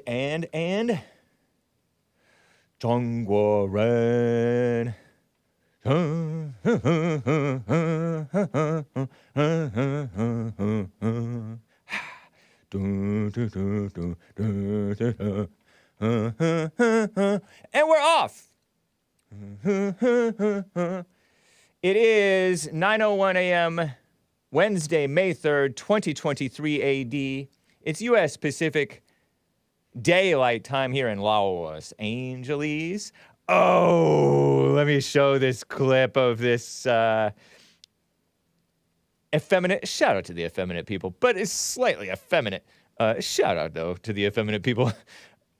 And Zhong Guo Ren. And we're off. It is 9:01 a.m. Wednesday, May 3rd, 2023 AD. It's U.S. Pacific Daylight Time here in Los Angeles. Oh, let me show this clip of this effeminate. Shout out to the effeminate people, but it's slightly effeminate. Shout out, though, to the effeminate people.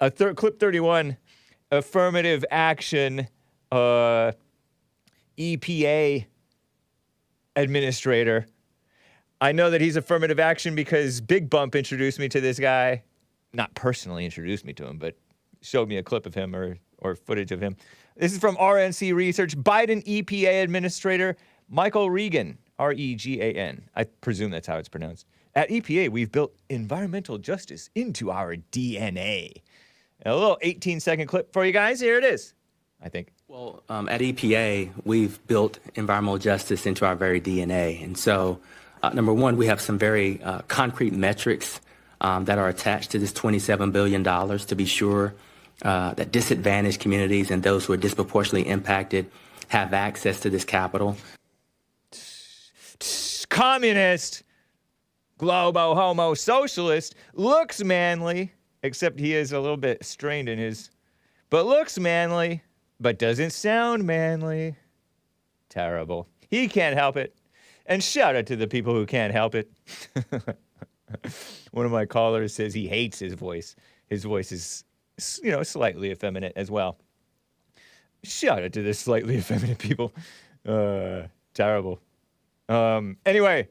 Clip 31, affirmative action EPA administrator. I know that he's affirmative action because Big Bump introduced me to this guy. Not personally introduced me to him, but showed me a clip of him or footage of him. This is from RNC Research. Biden EPA Administrator Michael Regan, R-E-G-A-N. I presume that's how it's pronounced. At EPA, we've built environmental justice into our DNA. A little 18-second clip for you guys. Here it is, I think. Well, at EPA, we've built environmental justice into our very DNA. And so, number one, we have some very concrete metrics that are attached to this $27 billion to be sure that disadvantaged communities and those who are disproportionately impacted have access to this capital. Communist, globo homo socialist, looks manly, except he is a little bit strained in his, but looks manly, but doesn't sound manly. Terrible. He can't help it. And shout out to the people who can't help it. One of my callers says he hates his voice. His voice is, slightly effeminate as well. Shout out to the slightly effeminate people. Terrible. Anyway,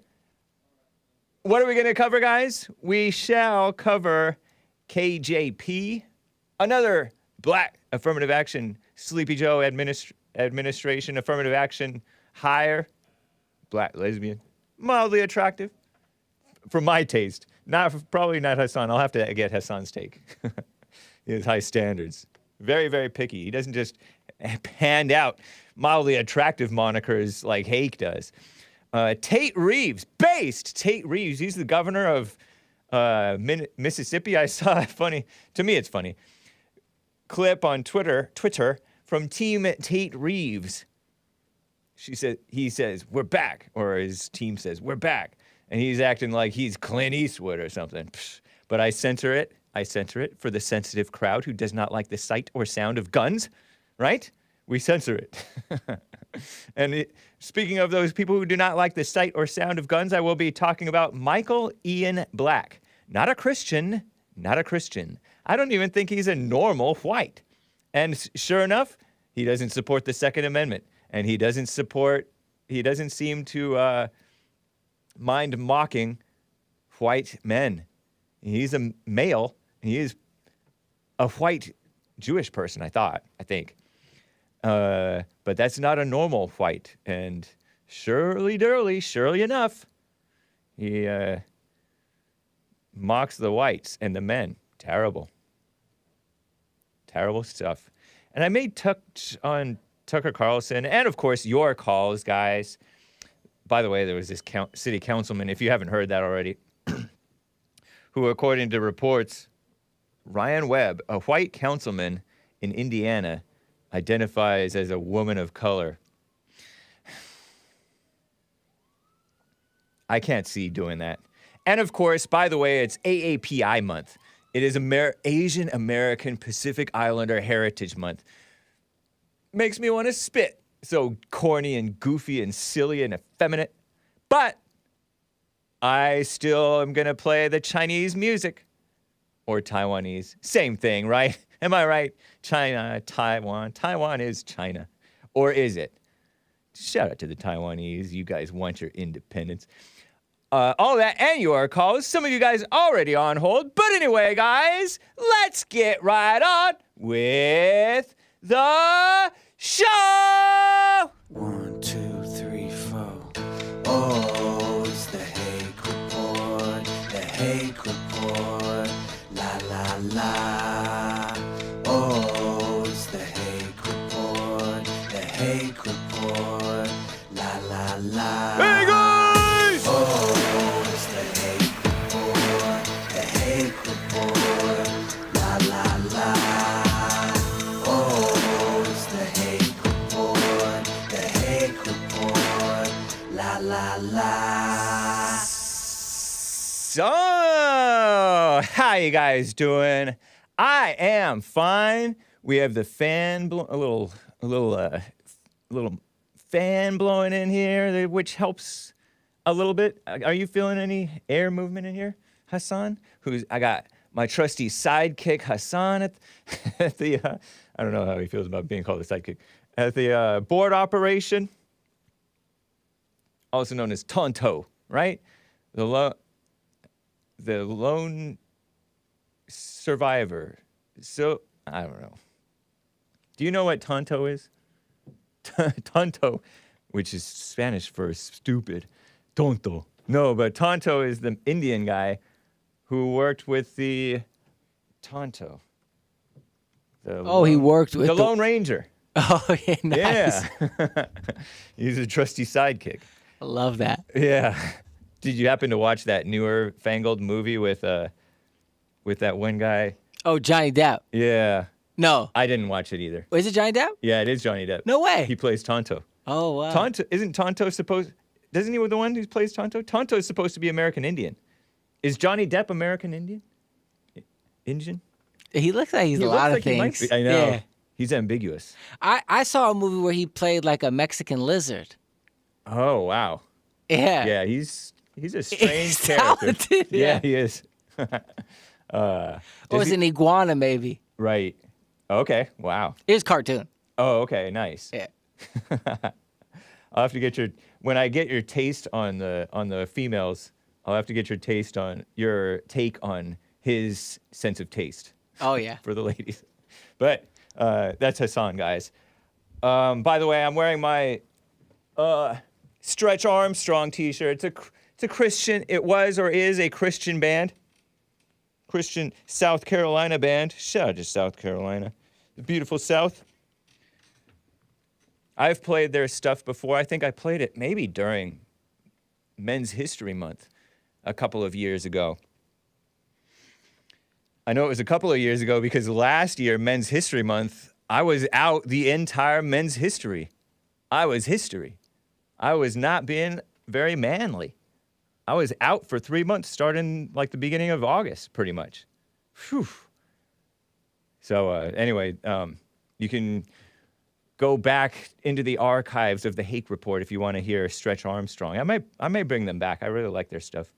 what are we going to cover, guys? We shall cover KJP, another black affirmative action Sleepy Joe administration affirmative action hire, black lesbian, mildly attractive. For my taste, probably not Hassan. I'll have to get Hassan's take. He has high standards. Very, very picky. He doesn't just hand out mildly attractive monikers like Hake does. Tate Reeves, Tate Reeves. He's the governor of Mississippi. I saw a funny, to me it's funny, clip on Twitter from Team Tate Reeves. He says, we're back. Or his team says, we're back. And he's acting like he's Clint Eastwood or something. But I censor it for the sensitive crowd who does not like the sight or sound of guns, right? We censor it. And speaking of those people who do not like the sight or sound of guns, I will be talking about Michael Ian Black. Not a Christian. I don't even think he's a normal white. And sure enough, he doesn't support the Second Amendment. And he doesn't seem to mind mocking white men. He's a male. He is a white Jewish person, I think. But that's not a normal white. And surely enough, he mocks the whites and the men. Terrible stuff. And I may touch on Tucker Carlson and, of course, your calls, guys. By the way, there was this city councilman, if you haven't heard that already, who, according to reports, Ryan Webb, a white councilman in Indiana, identifies as a woman of color. I can't see doing that. And, of course, by the way, it's AAPI month. It is Asian American Pacific Islander Heritage Month. Makes me want to spit. So corny and goofy and silly and effeminate. But I still am going to play the Chinese music. Or Taiwanese. Same thing, right? Am I right? China, Taiwan. Taiwan is China. Or is it? Shout out to the Taiwanese. You guys want your independence. All that and your calls. Some of you guys already on hold. But anyway, guys, let's get right on with the show! 1, 2, 3, 4. Oh, it's the Hake Report. The Hake Report. La la la. Oh, it's the Hake Report. The Hake Report. La la la. Hey guys! Oh, it's the Hake Report. The Hake Report. La la la. Oh, it's the Hake Report. The Hake Report. La la la. So, how you guys doing? I am fine. We have the fan, a little fan blowing in here, which helps a little bit. Are you feeling any air movement in here, Hassan? I got my trusty sidekick, Hassan, at the, I don't know how he feels about being called a sidekick, at the board operation, also known as Tonto, right? The lone survivor. So, I don't know. Do you know what Tonto is? Tonto, which is Spanish for stupid. Tonto. No, but Tonto is the Indian guy who worked with the Tonto. He worked with the Lone Ranger. Oh, yeah, nice. Yeah. He's a trusty sidekick. I love that. Yeah. Did you happen to watch that newer fangled movie with that one guy? Oh, Johnny Depp. Yeah. No. I didn't watch it either. Is it Johnny Depp? Yeah, it is Johnny Depp. No way. He plays Tonto. Oh, wow. Tonto isn't Tonto supposed? Doesn't he the one who plays Tonto? Tonto is supposed to be American Indian. Is Johnny Depp American Indian? Indian? He looks like he's a lot of He might things. be. I know. Yeah. He's ambiguous. I saw a movie where he played like a Mexican lizard. Oh wow. Yeah. Yeah, he's a strange He's character. talented, Yeah, yeah. he is. Or it's an iguana, maybe. Right. Okay. Wow. It was cartoon. Oh, okay. Nice. Yeah. I'll have to get when I get your taste on the females, I'll have to get your take on his sense of taste Oh, yeah. for the ladies. But that's Hassan, guys. By the way, I'm wearing my Stretch Armstrong t-shirt. It's a Christian, it was or is a Christian band. Christian South Carolina band. Shout out to South Carolina. The beautiful South. I've played their stuff before. I think I played it maybe during Men's History Month a couple of years ago. I know it was a couple of years ago because last year, Men's History Month, I was out the entire men's history. I was history. I was not being very manly. I was out for 3 months, starting like the beginning of August, pretty much. Whew. So anyway, you can go back into the archives of the Hake Report if you want to hear Stretch Armstrong. I may bring them back. I really like their stuff.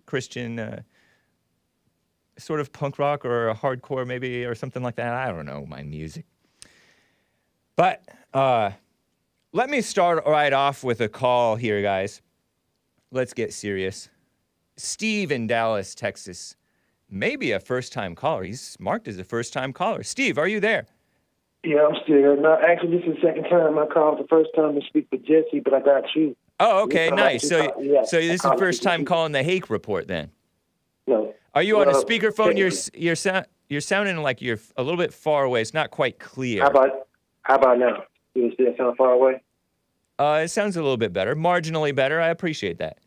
Christian, sort of punk rock or hardcore maybe or something like that. I don't know my music. But let me start right off with a call here, guys. Let's get serious. Steve in Dallas, Texas. Maybe a first-time caller. He's marked as a first-time caller. Steve, are you there? Yeah, I'm still here. No, actually, this is the second time I called. The first time to speak with Jesse, but I got you. Oh, okay, Yeah, nice. So this is the first time you. calling the Hake Report then? No. Are you on a Well, speakerphone? You're sounding like you're a little bit far away. It's not quite clear. How about now? You still sound far away? It sounds a little bit better. Marginally better. I appreciate that.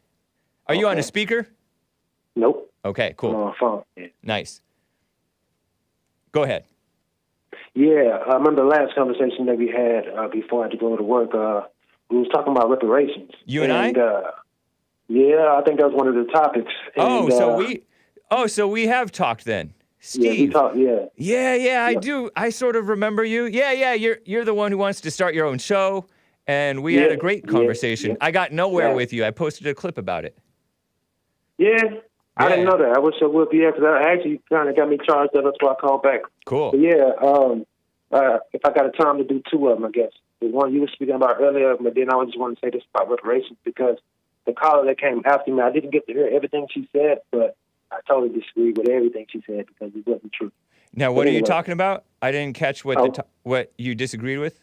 Are you on a Okay. speaker? Nope. Okay, I'm cool. on my phone. Yeah. Nice. Go ahead. Yeah, I remember the last conversation that we had before I had to go to work. We was talking about reparations. You and I? Yeah, I think that was one of the topics. And, So we have talked then. Steve. Yeah, we talked. Yeah. Yeah, I do. I sort of remember you. Yeah, you're the one who wants to start your own show, and we had a great conversation. Yeah. I got nowhere Yeah. with you. I posted a clip about it. Yeah. I didn't know that. I wish I would be, because I actually kind of got me charged up. That's why I called back. Cool. But yeah, if I got a time to do two of them, I guess. The one you were speaking about earlier, but then I just want to say this about reparations, because the caller that came after me, I didn't get to hear everything she said, but I totally disagree with everything she said because it wasn't true. Now, what are you talking about? I didn't catch what what you disagreed with.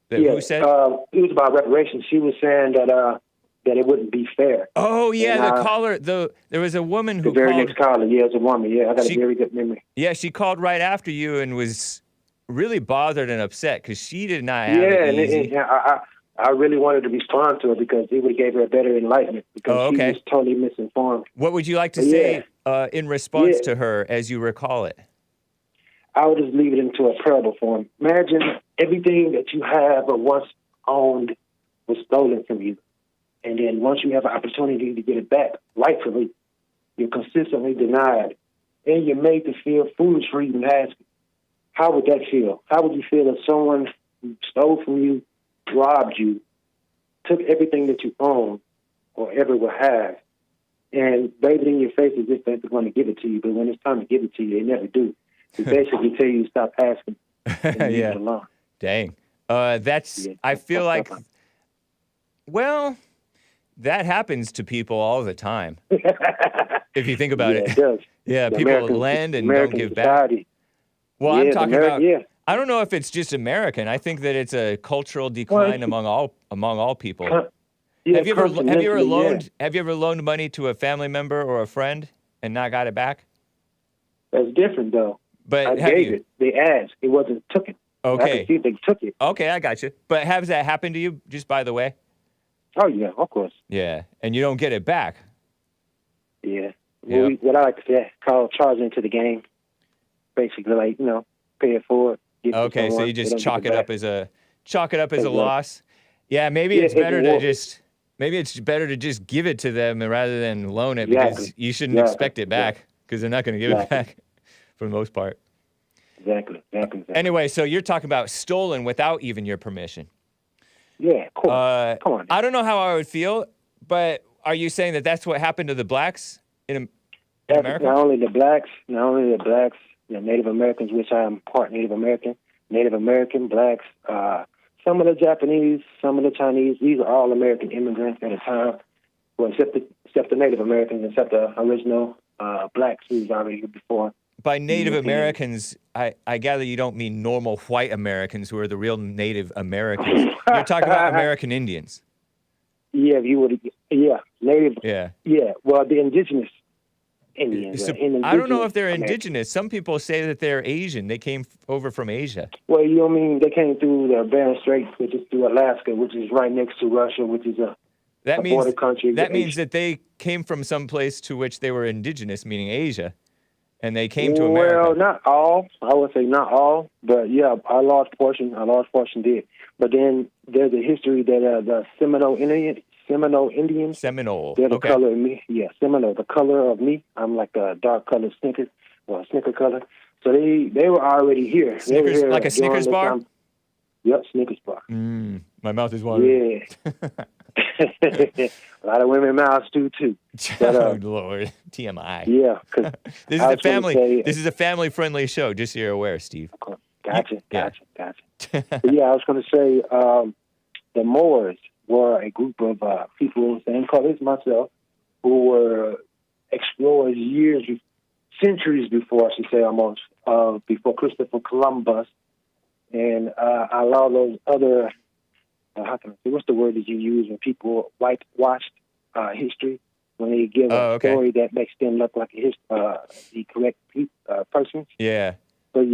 Who said? It was about reparations. She was saying that that it wouldn't be fair. Oh yeah, And, the caller. There was a woman the who very called. next caller, yeah, it's a woman. Yeah, I got a very good memory. Yeah, she called right after you and was really bothered and upset because she did not have Yeah, it easy. and I really wanted to respond to her because it would have gave her a better enlightenment because she was totally misinformed. What would you like to say in response to her as you recall it? I would just leave it into a parable form. Imagine everything that you have or once owned was stolen from you. And then once you have an opportunity to get it back rightfully, you're consistently denied. And you're made to feel foolish for even asking. How would that feel? How would you feel if someone stole from you, robbed you, took everything that you own or ever will have, and bathed it in your face as if they're going to give it to you, but when it's time to give it to you, they never do. They basically tell you to stop asking and leave it alone. Dang. I feel like, well, that happens to people all the time. If you think about it. It does. Yeah, The people American- lend and American don't give society. back. Well, I'm talking about. Yeah. I don't know if it's just American. I think that it's a cultural decline among all people. Yeah, have you ever continentally, loaned money to a family member or a friend and not got it back? That's different, though. But I gave it. They asked. It wasn't took it. Okay. I can see they took it. Okay, I got you. But has that happened to you, just by the way? Oh, yeah, of course. Yeah, and you don't get it back. Yeah. Yep. What I like to say, call charging into the game. Basically, like, pay it forward. give it to Okay, so someone, you they just don't chalk give it back. up as a Exactly. loss. Yeah, maybe Yeah, it's better to well- just give it to them rather than loan it Exactly. because you shouldn't Exactly. expect it back because they're not going to give it back for the most part. Exactly. Anyway, so you're talking about stolen without even your permission. Yeah, cool. Come on. I don't know how I would feel, but are you saying that that's what happened to the blacks in America? Not only the blacks, the Native Americans, which I am part Native American, blacks, some of the Japanese, some of the Chinese. These are all American immigrants at a time. Well, except the Native Americans, except the original blacks who was already here before. By Native Americans, I gather you don't mean normal white Americans who are the real Native Americans. You're talking about American Indians. Yeah, if you would. Yeah, Native. Yeah. Yeah. Well, the indigenous Indians. I don't know if they're indigenous. Some people say that they're Asian. They came over from Asia. Well, you know what I mean? They came through the Bering Straits, which is through Alaska, which is right next to Russia, which is a border country. That means that they came from some place to which they were indigenous, meaning Asia, and they came to America. Well, not all. I would say not all, but yeah, a large portion did. But then there's a history that the Seminole Indians. Seminole. They're the Okay. color of me. Yeah, Seminole. The color of me. I'm like a dark colored Snickers, or Snicker color. So they were already here. They were Snickers, here like a during Snickers the bar? time. Yep, Snickers bar. My mouth is watering. Yeah. A lot of women mouths do too. But, Oh Lord, TMI. Yeah. 'Cause This is I a was gonna family. say- This is a family-friendly show. Just so you're aware, Steve. Gotcha. Yeah. But yeah, I was going to say the Moors were a group of people, same color as myself, who were explorers centuries before, I should say almost, before Christopher Columbus. And a lot of those other, how can I say, what's the word that you use when people whitewashed history? When they give a story that makes them look like the correct person. Yeah. But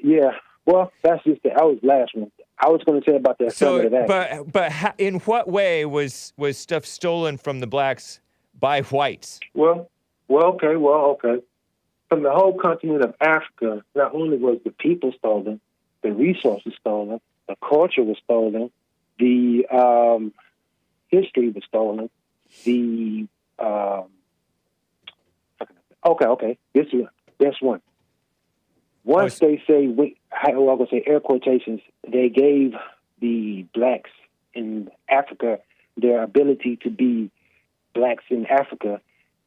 yeah, well, that's just that was the last one. I was going to say about the affirmative action. But in what way was stuff stolen from the blacks by whites? Well, okay. From the whole continent of Africa, not only was the people stolen, the resources stolen, the culture was stolen, the history was stolen, the okay. This one. Once they say, I'm going to say air quotations, they gave the blacks in Africa their ability to be blacks in Africa.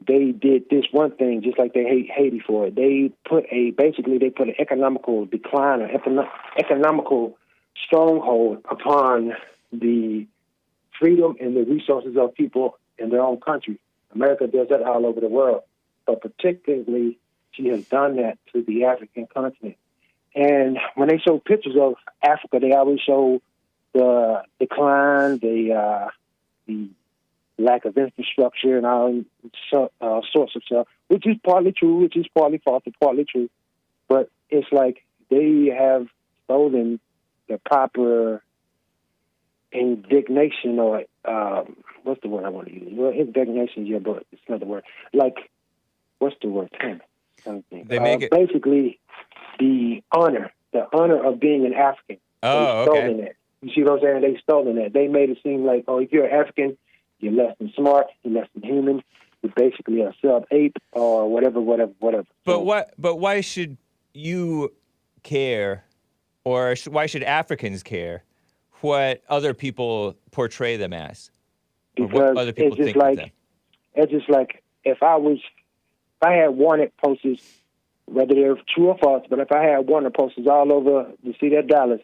They did this one thing, just like they hate Haiti for it. They put an economical decline, or economical stronghold upon the freedom and the resources of people in their own country. America does that all over the world, but particularly she has done that to the African continent. And when they show pictures of Africa, they always show the decline, the the lack of infrastructure and all sorts of stuff, which is partly true, which is partly false, and partly true. But it's like they have stolen the proper indignation, or what's the word I want to use? Well, indignation, yeah, but it's not the word. Like, what's the word? They make it basically the honor of being an African. Oh, they okay. stolen it. You see what I'm saying? They stolen it. They made it seem like, oh, if you're African, you're less than smart, you're less than human, you're basically a sub-ape or whatever. But why should you care, or why should Africans care what other people portray them as? Or Because what other people think of them? It's just like if I had wanted posters, whether they're true or false, but if I had wanted posters all over the city of Dallas,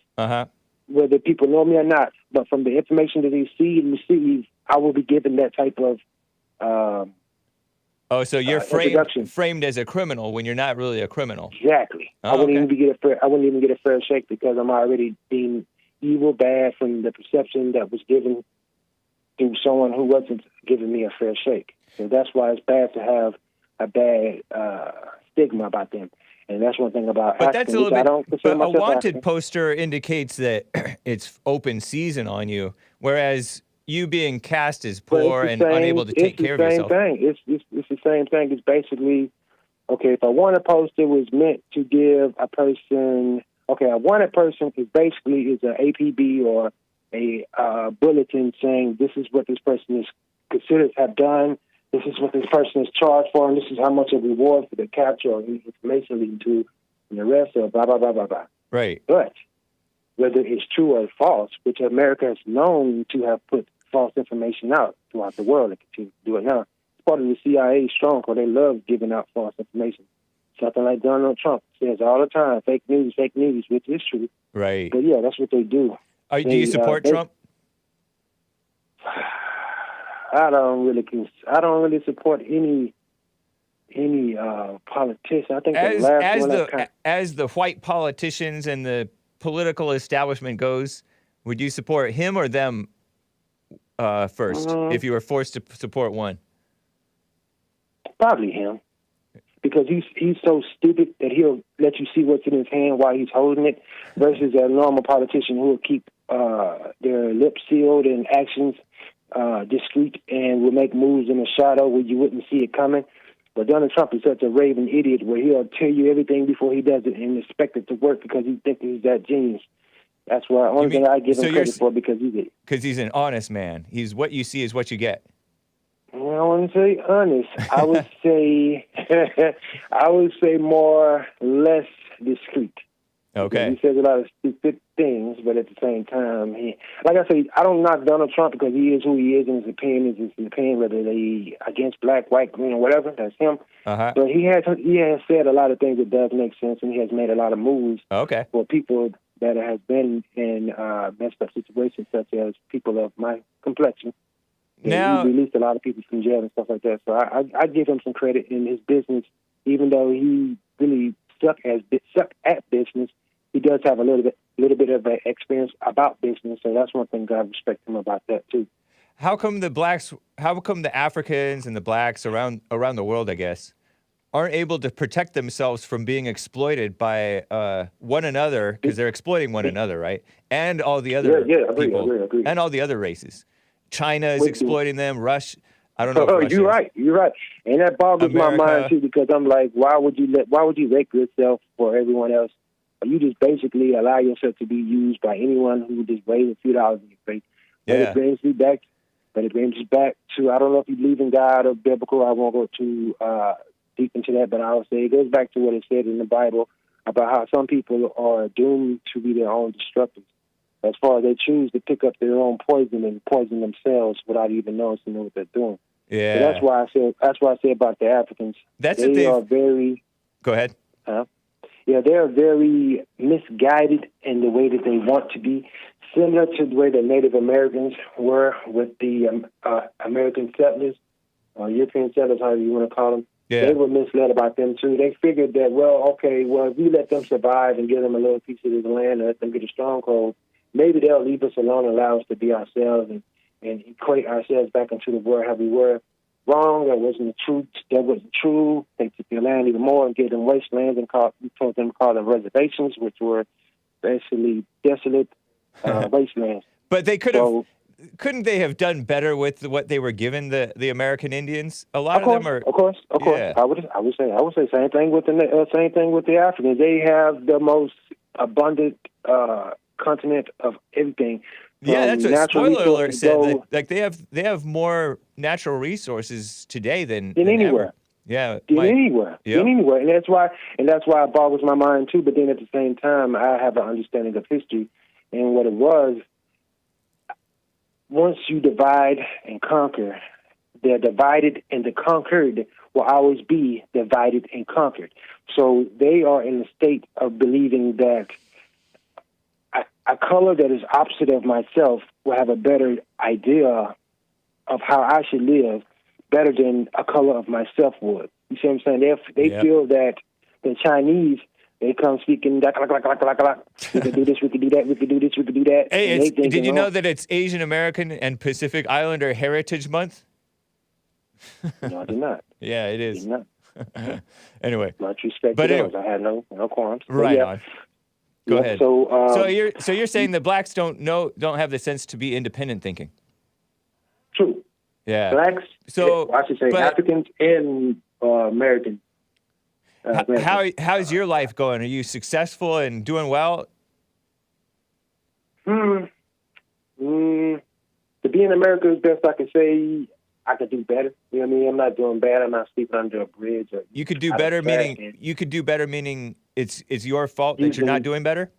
whether people know me or not, but from the information that they see and receive, I will be given that type of so you're framed as a criminal when you're not really a criminal. Exactly. Oh, I wouldn't okay. even get a fair shake because I'm already deemed evil, bad from the perception that was given through someone who wasn't giving me a fair shake. So that's why it's bad to have a bad stigma about them. And that's one thing about But African, that's a little bit. But a wanted African. poster indicates that it's open season on you, whereas you being cast as poor and unable to take care of yourself. It's the same thing. It's basically, okay, if a wanted poster was meant to give a person, okay, a wanted person is basically an APB or a bulletin saying this is what this person is considered to have done, this is what this person is charged for, and this is how much a reward for the capture or information leading to, and the rest of blah, blah, blah, blah, blah. Right. But whether it's true or false, which America has known to have put false information out throughout the world and continue to do it now, it's part of the CIA stronghold. They love giving out false information. Something like Donald Trump says all the time, fake news, which is true. Right. But yeah, that's what they do. Do you support Trump? I don't really support any politician. I think as the white politicians and the political establishment goes, would you support him or them first if you were forced to support one? Probably him, because he's so stupid that he'll let you see what's in his hand while he's holding it, versus a normal politician who will keep their lips sealed and actions discreet and will make moves in the shadow where you wouldn't see it coming. But Donald Trump is such a raving idiot where he'll tell you everything before he does it and expect it to work because he thinks he's that genius. That's why only thing I give him credit for, because he's an honest man. He's what you see is what you get. Well, I wouldn't say honest. I would say more less discreet. Okay. He says a lot of stupid things, but at the same time, like I say, I don't knock Donald Trump because he is who he is, and his opinion is his opinion, whether they against black, white, green, or whatever. That's him. But he has said a lot of things that does make sense, and he has made a lot of moves for people that has been in messed up situations, such as people of my complexion. Now, he released a lot of people from jail and stuff like that. So I give him some credit in his business, even though he really sucked at business. He does have a little bit of experience about business, so that's one thing I respect him about that too. How come the Africans and the blacks around the world, I guess, aren't able to protect themselves from being exploited by one another, because they're exploiting one another, right? And all the other people, agree. and all the other races. China is exploiting them. Russia, I don't know. Oh, you're right, and that boggles my mind too, because I'm like, why would you wreck yourself for everyone else? You just basically allow yourself to be used by anyone who just waves a few dollars in your face. But it brings me back. But it brings us back to, I don't know if you believe in God or biblical. I won't go too deep into that, but I would say it goes back to what it said in the Bible about how some people are doomed to be their own destructors, as far as they choose to pick up their own poison and poison themselves without even knowing what they're doing. Yeah, so that's why I say about the Africans. They are very. Go ahead. Yeah, they're very misguided in the way that they want to be, similar to the way the Native Americans were with the American settlers, or European settlers, however you want to call them. Yeah. They were misled about them, too. They figured that, if we let them survive and give them a little piece of the land and let them get a stronghold, maybe they'll leave us alone and allow us to be ourselves and and equate ourselves back into the world how we were. Wrong. That wasn't the truth. That wasn't true. They took their land even more and gave them wastelands and told them to call them reservations, which were basically desolate wastelands. But they couldn't they have done better with what they were given, the American Indians? A lot of them are. Of course. Yeah. I would say same thing with the Africans. They have the most abundant continent of everything. Yeah, that's what spoiler alert said. Like they have more natural resources today than anywhere. Ever. Yeah, anywhere. Yep. Anywhere, and that's why it boggles my mind too. But then at the same time, I have an understanding of history and what it was. Once you divide and conquer, the divided and the conquered will always be divided and conquered. So they are in the state of believing that a color that is opposite of myself will have a better idea of how I should live, better than a color of myself would. You see what I'm saying? They feel that the Chinese, they come speaking, we can do this, we can do that, we can do this, we can do that. Hey, did you know that it's Asian American and Pacific Islander Heritage Month? No, I did not. Yeah, it is. I did not. Anyway. Much respect to those. I had no qualms. Right on. Go ahead. So you're saying the blacks don't have the sense to be independent thinking. True. Yeah. Blacks. So I should say Africans and Americans. How's your life going? Are you successful and doing well? To be in America is best I can say. I could do better. You know what I mean? I'm not doing bad. I'm not sleeping under a bridge. You could do better, meaning it's your fault that you're not doing better?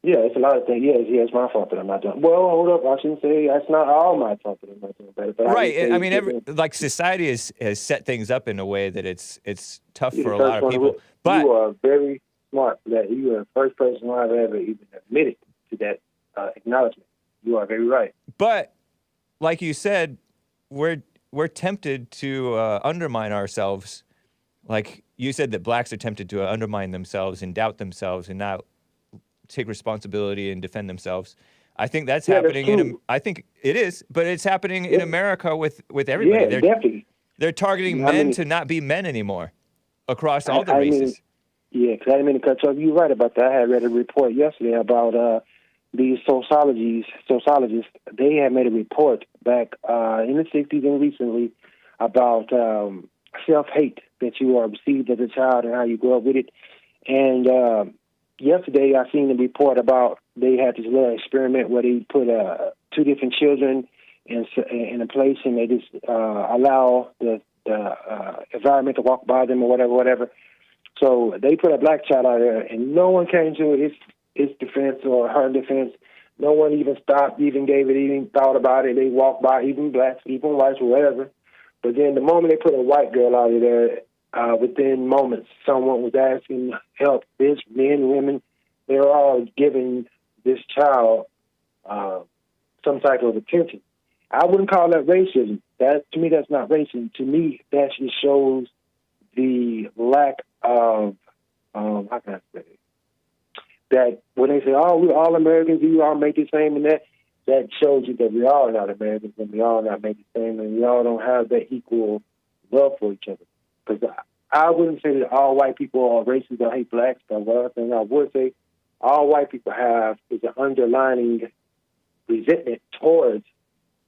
Yeah, it's a lot of things. Yeah, it's my fault that I'm not doing. Well, hold up. I shouldn't say that's not all my fault that I'm not doing better. But right. I mean, society has set things up in a way that it's tough for a lot of people. But you are very smart. That you are the first person I've ever even admitted to that acknowledgement. You are very right. But like you said, we're tempted to undermine ourselves. Like you said that blacks are tempted to undermine themselves and doubt themselves and not take responsibility and defend themselves. I think that's happening I think it is, but it's happening in America with everybody. Yeah, definitely. They're targeting men to not be men anymore across all the races. Because I didn't mean to cut you off. You're right about that. I had read a report yesterday about these sociologists. They had made a report back in the 60s and recently about self-hate that you are received as a child and how you grow up with it. And yesterday I seen the report about they had this little experiment where they put two different children in a place and they just allow the environment to walk by them or whatever. So they put a black child out there and no one came to its defense or her defense. No one even stopped, even gave it, even thought about it. They walked by, even blacks, even whites, whatever. But then the moment they put a white girl out of there, within moments, someone was asking help. This men, women, they were all giving this child some type of attention. I wouldn't call that racism. To me, that's not racism. To me, that just shows the lack of how can I say it? That when they say, "Oh, we're all Americans, we all make the same," and that shows you that we all not Americans and we all not make the same, and we all don't have that equal love for each other. Because I wouldn't say that all white people are racist or hate blacks, but one thing I would say all white people have is an underlying resentment towards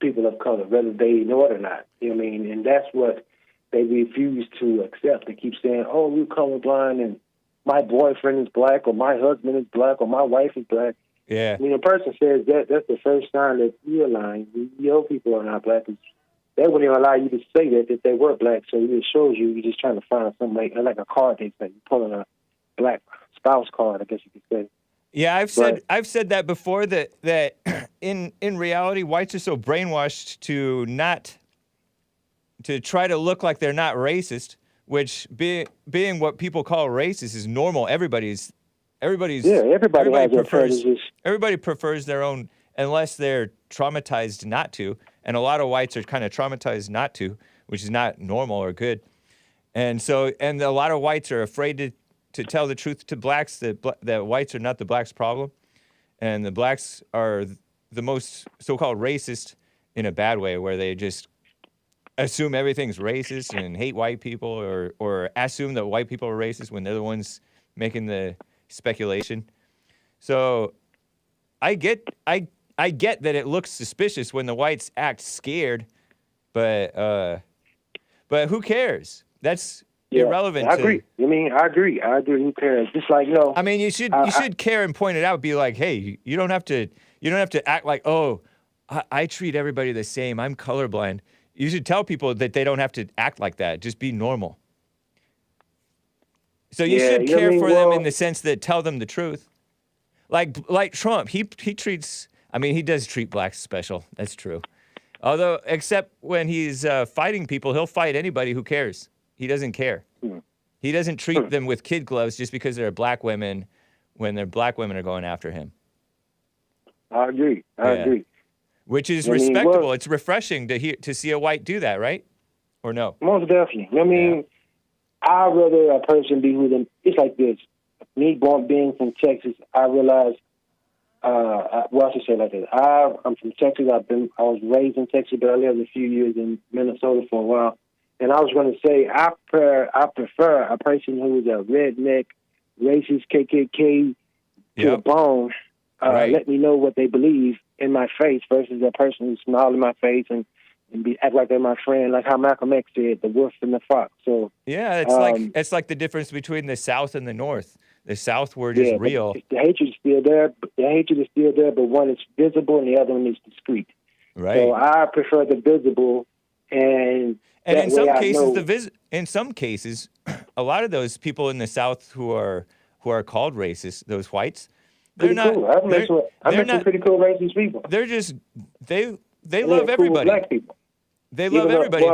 people of color, whether they know it or not. You know what I mean? And that's what they refuse to accept. They keep saying, "Oh, we're colorblind, and my boyfriend is black, or my husband is black, or my wife is black." Yeah. When a person says that, that's the first sign that you're lying. Your people are not black. They wouldn't even allow you to say that if they were black. So it shows you're just trying to find something like a card they say. You're pulling a black spouse card, I guess you could say. Yeah, I've said that before that in reality whites are so brainwashed to try to look like they're not racist, which being what people call racist is normal. Everybody prefers their own, unless they're traumatized not to. And a lot of whites are kind of traumatized not to, which is not normal or good. And a lot of whites are afraid to tell the truth to blacks that whites are not the blacks' problem. And the blacks are the most so-called racist in a bad way where they just assume everything's racist and hate white people, or assume that white people are racist when they're the ones making the speculation. So I get that it looks suspicious when the whites act scared, but who cares? That's irrelevant. I agree. I agree. Who cares? Just like, I mean, you should care and point it out. Be like, hey, you don't have to act like, oh, I treat everybody the same. I'm colorblind. You should tell people that they don't have to act like that. Just be normal. So you should care for them in the sense that tell them the truth. Like Trump, he treats. I mean, he does treat blacks special. That's true. Although, except when he's fighting people, he'll fight anybody who cares. He doesn't care. He doesn't treat them with kid gloves just because they're black women when their black women are going after him. I agree. I agree. Which is respectable. It's refreshing to see a white do that, right? Or no? Most definitely. I'd rather a person be who them. It's like this. Me being from Texas, I realized. I should say it like this. I'm from Texas. I was raised in Texas, but I lived a few years in Minnesota for a while. And I was going to say I prefer a person who is a redneck, racist, KKK to a bone. Let me know what they believe in my face versus a person who smile in my face and act like they're my friend, like how Malcolm X said, the wolf and the fox. So yeah, it's like the difference between the South and the North. The South word is real. The hatred is still there. But one is visible and the other one is discreet. Right. So I prefer the visible, and in some cases, in some cases, a lot of those people in the South who are called racist, those whites, they're not. Cool. I've met some pretty cool racist people. They're just they love everybody. Black people. They love everybody.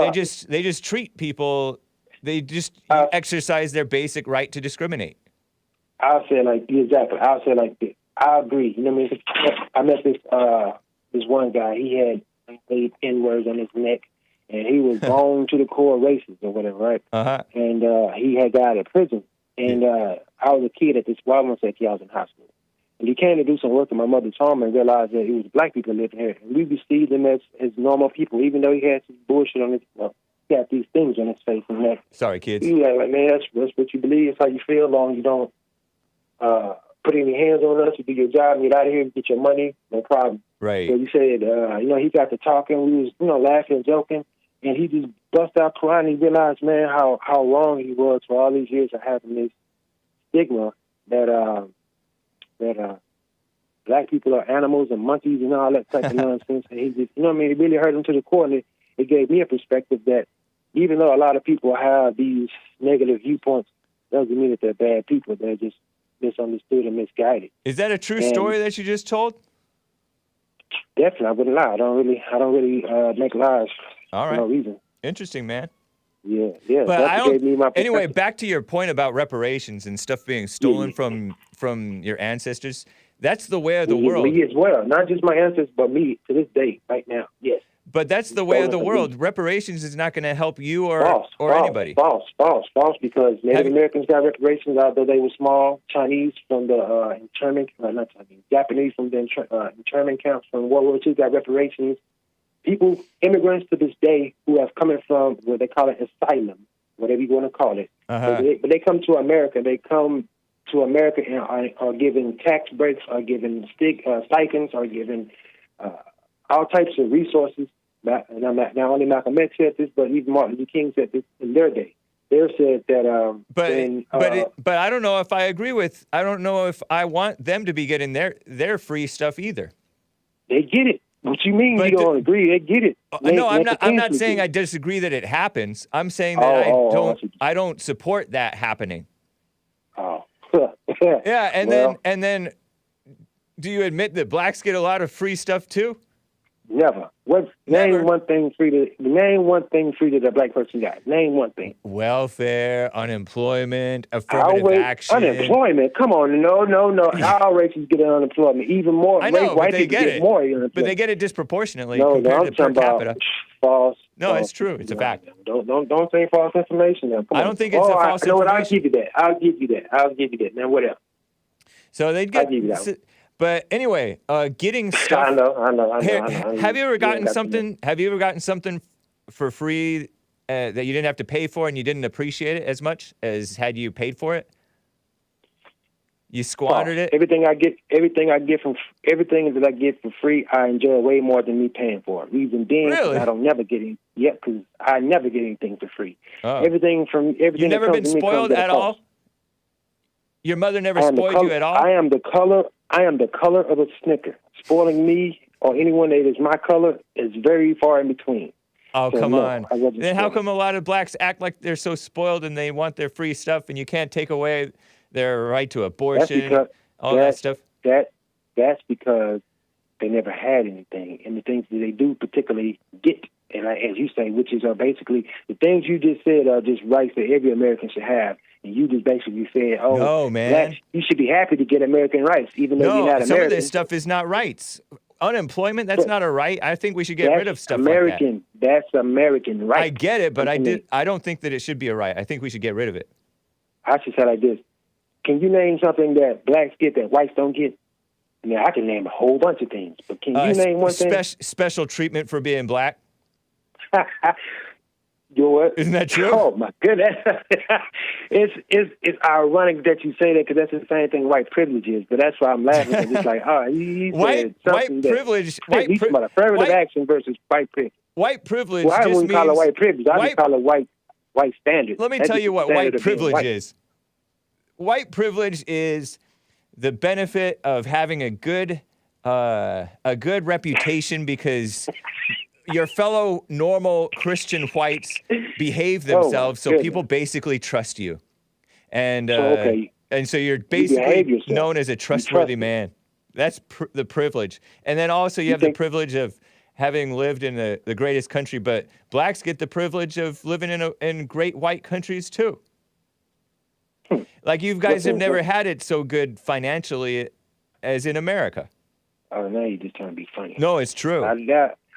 They just treat people. They just exercise their basic right to discriminate. I'll say like exactly. I'll say like this. I agree. You know what I mean? I met this one guy. He had N-words on his neck, and he was bone to the core racist or whatever, right? And he had got out of prison. And I was a kid at this. Well, I won't say kid. I was in high school. And he came to do some work in my mother's home and realized that it was black people living here. And we received him as normal people, even though he had some bullshit on his. He had these things on his face and neck. Sorry, kids. He was like, man, that's what you believe. That's how you feel. Long as you don't put any hands on us, you do your job, and get out of here and get your money, no problem. Right. So he said, he got to talking. We was, laughing and joking, and he just bust out crying. He realized, man, how wrong he was for all these years of having this stigma that black people are animals and monkeys and all that type of nonsense. And he just, it really hurt him to the core, and it gave me a perspective that even though a lot of people have these negative viewpoints, doesn't mean that they're bad people. They're just misunderstood and misguided. Is that a true story that you just told? Definitely, I wouldn't lie. I don't really make lies for no reason. Interesting, man. Yeah. But I don't. Anyway, back to your point about reparations and stuff being stolen from your ancestors. That's the way of the world. Me as well. Not just my ancestors, but me to this day, right now. Yes. But that's the way of the world. Reparations is not going to help you or anybody. False, because Native Americans got reparations, although they were small. Chinese from the Japanese from the internment camps from World War II got reparations. Immigrants to this day who have coming from what they call it asylum, whatever you want to call it. But they come to America. They come to America and are given tax breaks, are given stipends, are given all types of resources. Not only Malcolm X said this, but even Martin Luther King said this in their day. They said that. But I don't know if I agree with. I don't know if I want them to be getting their free stuff either. They get it. What you mean you don't agree? They get it. No, I'm not saying I disagree that it happens. I'm saying that I don't support that happening. Oh. Yeah, and then, do you admit that blacks get a lot of free stuff too? Never. Name one thing free that a black person got. Name one thing. Welfare, unemployment, affirmative action. Unemployment? Come on, no. Our races get unemployment even more. I know, white people get more unemployment. But they get it disproportionately I'm compared to per talking about capita. False. No, it's true. It's a fact. Don't say false information. Now. I don't think it's a false information. I'll give you that. Now what else? So they'd get. I'll give you that. But anyway, getting I stuff. know. Have you ever gotten got something? Have you ever gotten something for free that you didn't have to pay for and you didn't appreciate it as much as had you paid for it? You squandered it. Everything that I get for free, I enjoy way more than me paying for it. Reason being, Really? I don't never get any. Yep, because I never get anything for free. Oh. Everything. You've never been spoiled at all? Your mother never spoiled you at all? I am the color of a Snicker. Spoiling me or anyone that is my color is very far in between. Oh, So, come no, on. I wasn't Then how spoiled. come a lot of blacks act like they're so spoiled and they want their free stuff and you can't take away their right to abortion, all that stuff? That's because they never had anything. And the things that they do particularly get, and as you say, which is basically the things you just said are just rights that every American should have. And you just basically said, oh, No, man. blacks, you should be happy to get American rights, even though you're No, not some American. of this stuff is not rights. Unemployment, that's not a right. I think we should get That's rid of stuff American. like that. That's American right. I get it, but Something I don't think that it should be a right. I think we should get rid of it. I should say like this. Can you name something that blacks get that whites don't get? I mean, I can name a whole bunch of things, but can you name one thing? Special treatment for being black. You know what? Isn't that true? Oh my goodness! it's ironic that you say that because that's the same thing white privilege is. But that's why I'm laughing. It's like, oh, he said white privilege. He's about affirmative action versus white privilege. White privilege. Well, I just wouldn't call it means- white privilege. I just call it white standard. Let me That's tell just you the what standard white of being privilege white. is. White privilege is the benefit of having a good reputation because your fellow normal Christian whites behave themselves, so goodness. people basically trust you, and okay. and so you're behave basically yourself. known as a trustworthy man. That's the privilege, and then also you have the privilege of having lived in the greatest country. But blacks get the privilege of living in great white countries too. Like you guys have never had it so good financially as in America. Oh, now you're just trying to be funny. No, it's true.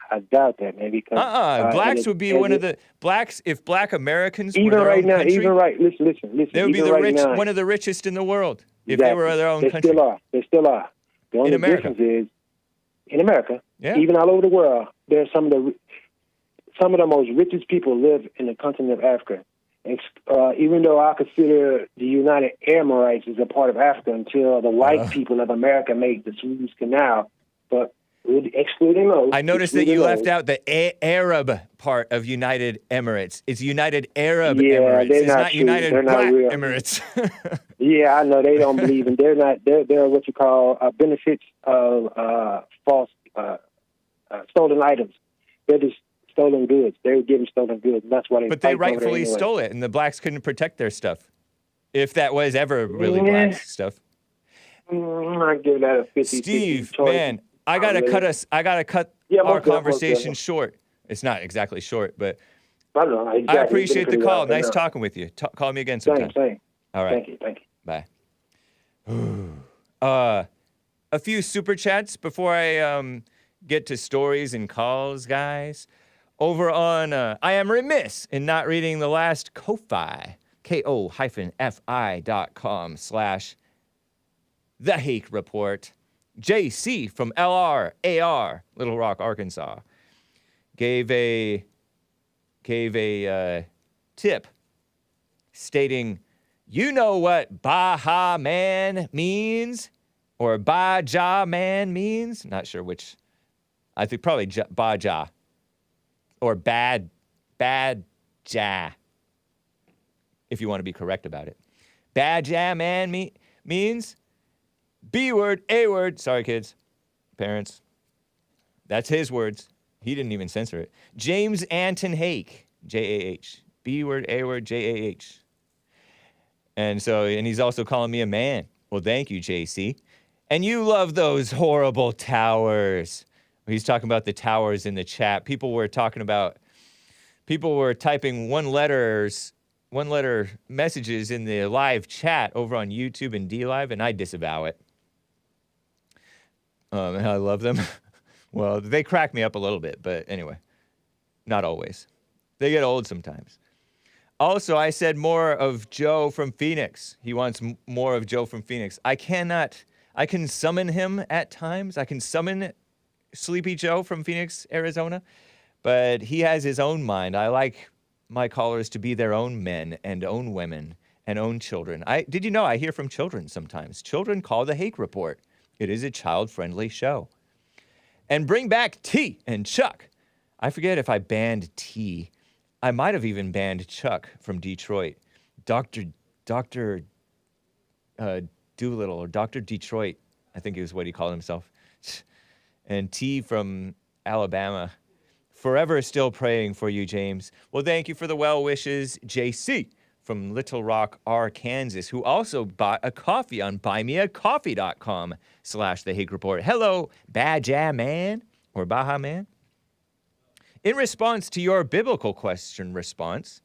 I doubt that, man. Because blacks would be one of the blacks if black Americans were even their right own now. country, Even right, listen. they would be even the right rich, now, one of the richest in the world if exactly. they were their own they country. They still are. The only America. difference is in America, Yeah. even all over the world, there's some of the most richest people live in the continent of Africa. Even though I consider the United Emirates as a part of Africa until the white people of America made the Suez Canal, but excluding those. I noticed that you left out the Arab part of United Emirates. It's United Arab Emirates. They're It's not not true. United They're not Black real. Emirates. Yeah, I know they don't believe in. They're not. They're what you call benefits of false stolen items. They're just stolen goods. They were given stolen goods, and that's why they. But they fight over there rightfully anyway. stole it, and the blacks couldn't protect their stuff. If that was ever really Yeah. black stuff. I give that a 50. Steve, man, I gotta cut Yeah, our most definitely. conversation short. It's not exactly short, but I know. Exactly. I appreciate the call. Nice talking. talking with you. Call me again sometime. Same. All right. Thank you. Bye. A few super chats before I get to stories and calls, guys. Over on, I am remiss in not reading the last Ko-Fi, ko-fi.com/The Hake Report. JC from LRAR, Little Rock, Arkansas, gave a tip stating, you know what Baha Man means? Or Baja Man means? Not sure which. I think probably Baja. Or Bad Ja. If you want to be correct about it. Baja Man means B word, A word. Sorry, kids. Parents. That's his words. He didn't even censor it. James Anton Hake. J-A-H. B word, A word, J-A-H. And he's also calling me a man. Well, thank you, JC. And you love those horrible towers. He's talking about the towers in the chat. People were typing one letter messages in the live chat over on YouTube and DLive, and I disavow it. And I love them. Well, they crack me up a little bit, but anyway, not always. They get old sometimes. Also, I said more of Joe from Phoenix. He wants more of Joe from Phoenix. I I can summon him at times. I can summon Sleepy Joe from Phoenix, Arizona. But he has his own mind. I like my callers to be their own men and own women and own children. Did you know I hear from children sometimes? Children call the Hake Report. It is a child-friendly show. And bring back T and Chuck. I forget if I banned T. I might have even banned Chuck from Detroit. Dr. Doolittle or Dr. Detroit, I think is what he called himself. And T from Alabama. Forever still praying for you, James. Well, thank you for the well wishes, JC from Little Rock, Arkansas, who also bought a coffee on buymeacoffee.com/The Hake Report. Hello, Baja Man or Baja Man. In response to your biblical question response,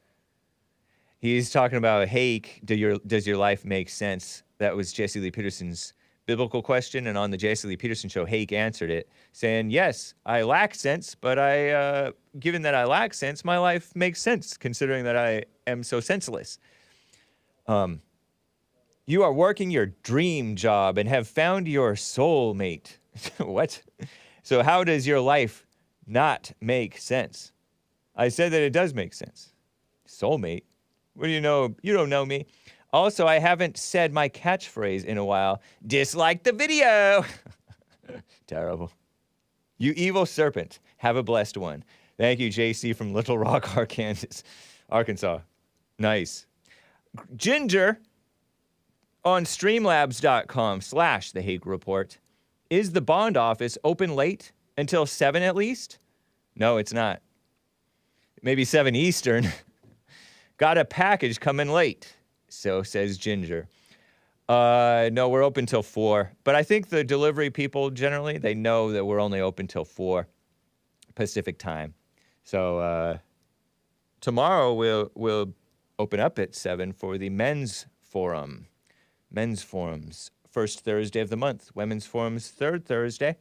he's talking about Hake, does your life make sense? That was Jesse Lee Peterson's biblical question, and on the Jesse Lee Peterson show, Hake answered it, saying, yes, I lack sense, but given that I lack sense, my life makes sense, considering that I am so senseless. You are working your dream job and have found your soulmate. What? So how does your life not make sense? I said that it does make sense. Soulmate? What do you know? You don't know me. Also, I haven't said my catchphrase in a while. Dislike the video. Terrible. You evil serpent. Have a blessed one. Thank you, JC from Little Rock, Arkansas. Nice. Ginger on streamlabs.com/The Hake Report. Is the bond office open late until 7 at least? No, it's not. Maybe 7 Eastern. Got a package coming late. So says Ginger. No, we're open till 4. But I think the delivery people generally, they know that we're only open till 4 Pacific time. So tomorrow we'll open up at 7 for the men's forum. Men's forums, first Thursday of the month. Women's forums, third Thursday.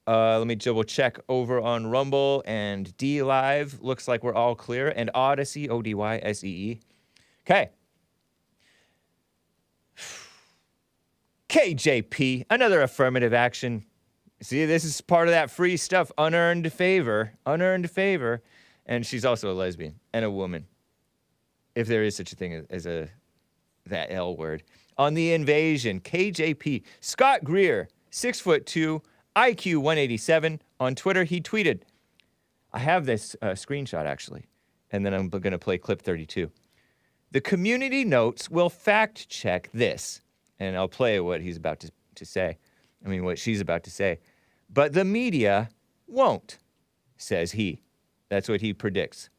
Let me double check over on Rumble and D Live. Looks like we're all clear. And Odyssey, ODYSEE. Okay. KJP, another affirmative action. See, this is part of that free stuff, unearned favor. And she's also a lesbian and a woman, if there is such a thing as that L word. On the invasion, KJP, Scott Greer, 6'2", IQ 187. On Twitter, he tweeted, I have this screenshot, actually, and then I'm going to play clip 32. The community notes will fact-check this. And I'll play what he's about to say. I mean, what she's about to say. But the media won't, says he. That's what he predicts.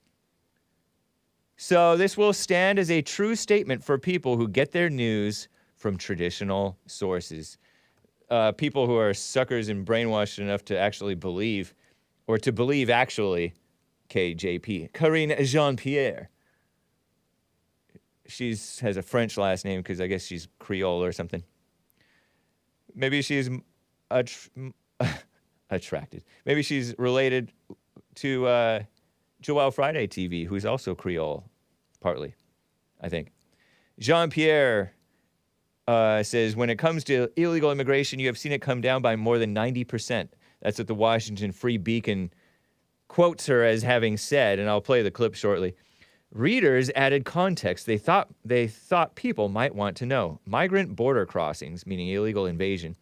So this will stand as a true statement for people who get their news from traditional sources. People who are suckers and brainwashed enough to actually believe, or to believe actually, KJP, Karine Jean-Pierre. She has a French last name because I guess she's Creole or something. Maybe she's attracted. Maybe she's related to Joelle Friday TV, who's also Creole, partly, I think. Jean-Pierre says, when it comes to illegal immigration, you have seen it come down by more than 90%. That's what the Washington Free Beacon quotes her as having said, and I'll play the clip shortly. Readers added context they thought people might want to know. Migrant border crossings, meaning illegal invasion,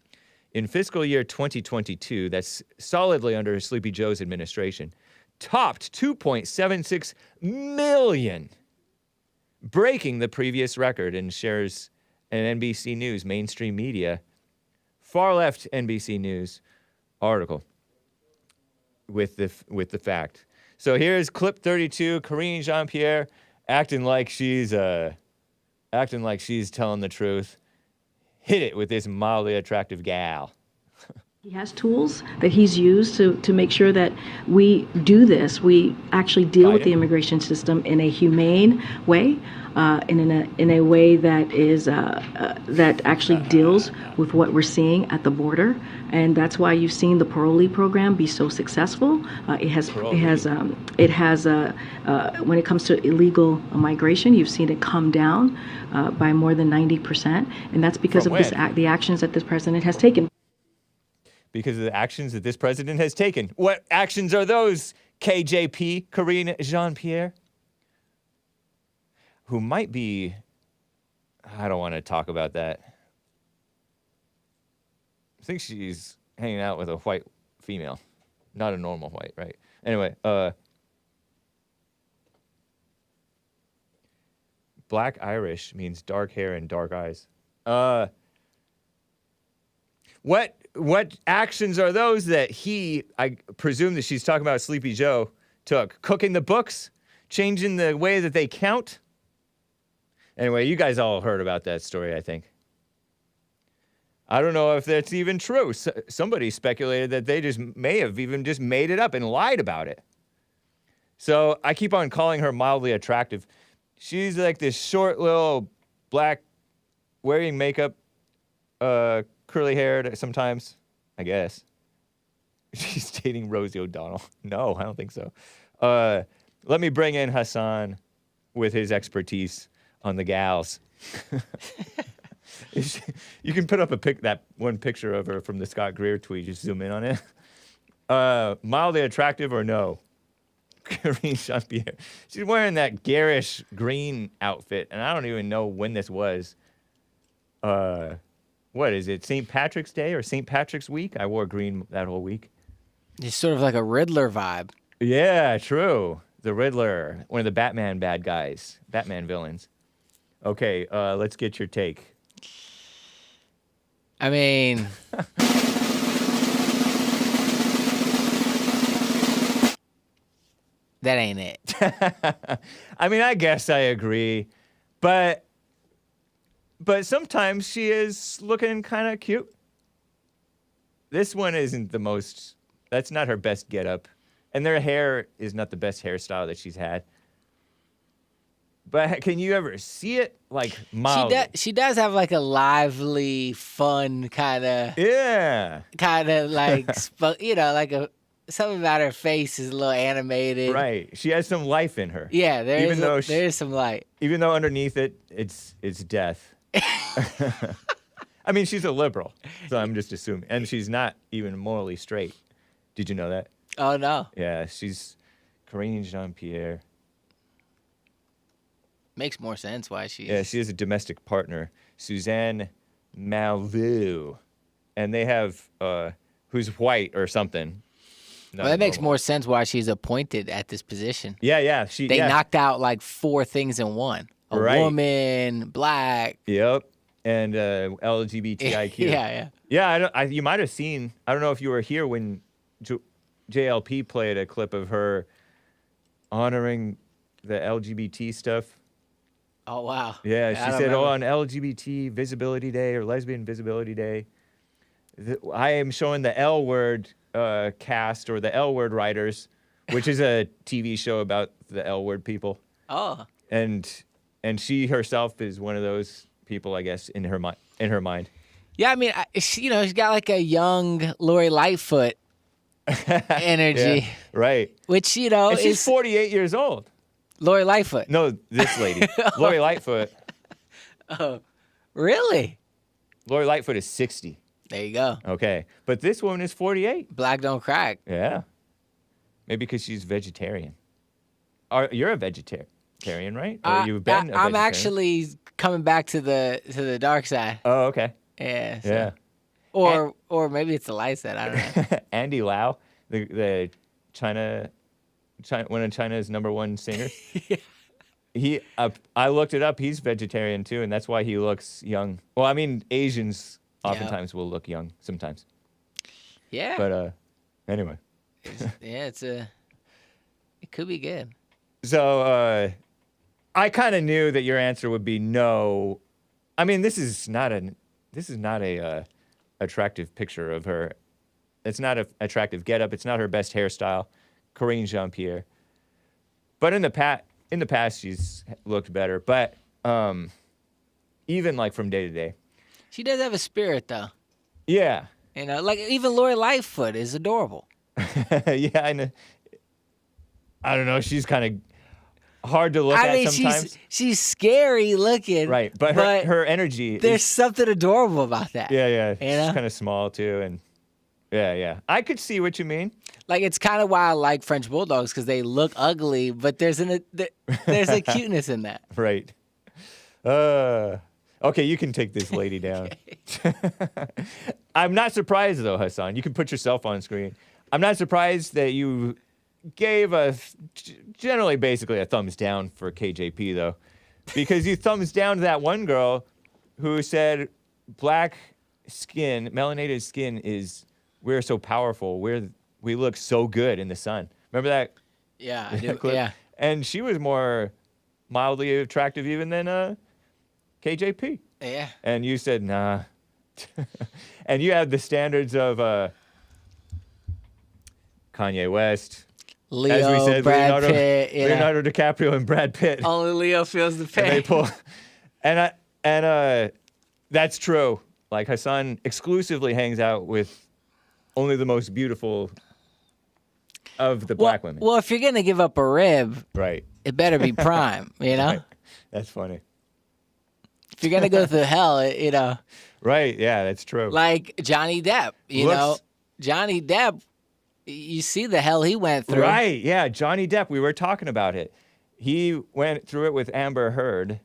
in fiscal year 2022, that's solidly under Sleepy Joe's administration, topped 2.76 million, breaking the previous record, and shares an NBC News mainstream media, far-left NBC News article with the fact. So here's clip 32, Karine Jean-Pierre acting like she's telling the truth. Hit it with this mildly attractive gal. He has tools that he's used to make sure that we do this. We actually deal with the immigration system in a humane way, and in a way that is that actually deals with what we're seeing at the border. And that's why you've seen the parolee program be so successful. It has when it comes to illegal migration, you've seen it come down by more than 90%, and that's because of the actions that this president has taken. Because of the actions that this president has taken. What actions are those, KJP, Karine Jean-Pierre? Who might be... I don't want to talk about that. I think she's hanging out with a white female. Not a normal white, right? Anyway, Black Irish means dark hair and dark eyes. What actions are those that I presume that she's talking about Sleepy Joe, took? Cooking the books? Changing the way that they count? Anyway, you guys all heard about that story, I think. I don't know if that's even true. Somebody speculated that they may have even just made it up and lied about it. So I keep on calling her mildly attractive. She's like this short little black, wearing makeup, curly haired sometimes, I guess. She's dating Rosie O'Donnell. No, I don't think so. Let me bring in Hassan with his expertise on the gals. You can put up that one picture of her from the Scott Greer tweet. Just zoom in on it. Mildly attractive or no? Karine Jean-Pierre. She's wearing that garish green outfit, and I don't even know when this was. What is it, St. Patrick's Day or St. Patrick's Week? I wore green that whole week. It's sort of like a Riddler vibe. Yeah, true. The Riddler, one of the Batman bad guys, Batman villains. Okay, let's get your take. I mean... that ain't it. I mean, I guess I agree, but sometimes she is looking kind of cute. This one isn't the most... That's not her best getup. And their hair is not the best hairstyle that she's had. But can you ever see it? Like, mildly. She does have, like, a lively, fun kind of... Yeah. Kind of, like, like something about her face is a little animated. Right. She has some life in her. Yeah, there is some light. Even though underneath it, it's death. I mean, she's a liberal, so I'm just assuming. And she's not even morally straight. Did you know that? Oh, no. Yeah, she's Karine Jean-Pierre. Makes more sense why she's... Yeah, she has a domestic partner, Suzanne Malvu. And they have, who's white or something. Well, that makes more sense why she's appointed at this position. Yeah. They knocked out like 4 things in one. A woman, black. Yep. And LGBTIQ. Yeah. Yeah, you might have seen, I don't know if you were here when JLP played a clip of her honoring the LGBT stuff. Oh, wow. Yeah, she said, on LGBT Visibility Day or Lesbian Visibility Day, I am showing the L Word cast or the L Word writers, which is a TV show about the L Word people. Oh. And she herself is one of those people, I guess, in her mind. Yeah, I mean, she's got like a young Lori Lightfoot energy. Yeah, right. Which, and she's 48 years old. Lori Lightfoot. No, this lady. Lori Lightfoot. Oh, really? Lori Lightfoot is 60. There you go. Okay. But this woman is 48. Black don't crack. Yeah. Maybe because she's vegetarian. You're a vegetarian, right? Or you've been a vegetarian? I'm actually coming back to the dark side. Oh, okay. Yeah. So. Yeah. Or maybe it's the light side. I don't know. Andy Lau, the one of China's #1 singers. Yeah. I looked it up. He's vegetarian too, and that's why he looks young. Well, I mean, Asians oftentimes will look young sometimes. Yeah. But anyway. It could be good. So I kind of knew that your answer would be no. I mean, this is not a attractive picture of her It's not an attractive getup. It's not her best hairstyle. Corinne Jean-Pierre. But in the past, she's looked better. But even like from day to day. She does have a spirit, though. Yeah. You know, like even Lori Lightfoot is adorable. Yeah, I don't know. She's kind of hard to look at sometimes. She's scary looking. Right, but her energy. There's something adorable about that. Yeah. You She's know? kind of small too, and yeah. I could see what you mean. Like it's kind of why I like French bulldogs because they look ugly, but there's a cuteness in that. Right. Okay, you can take this lady down. I'm not surprised though, Hassan. You can put yourself on screen. I'm not surprised that you gave generally basically a thumbs down for KJP though, because you thumbs down to that one girl who said black skin, melanated skin we're so powerful. We look so good in the sun. Remember that? Yeah, I do. clip? Yeah. And she was more mildly attractive even than KJP. Yeah. And you said, nah. And you had the standards of Kanye West. Leo, as we said, Brad Pitt. Leonardo DiCaprio and Brad Pitt. Only Leo feels the pain. And they pull. And that's true. Like Hassan exclusively hangs out with only the most beautiful of the black women. Well, if you're going to give up a rib, Right. it better be prime, you know? Right. That's funny. If you're going to go through hell, you know. Right. Yeah, that's true. Like Johnny Depp, you know? Johnny Depp, you see the hell he went through. Right. Yeah, Johnny Depp. We were talking about it. He went through it with Amber Heard.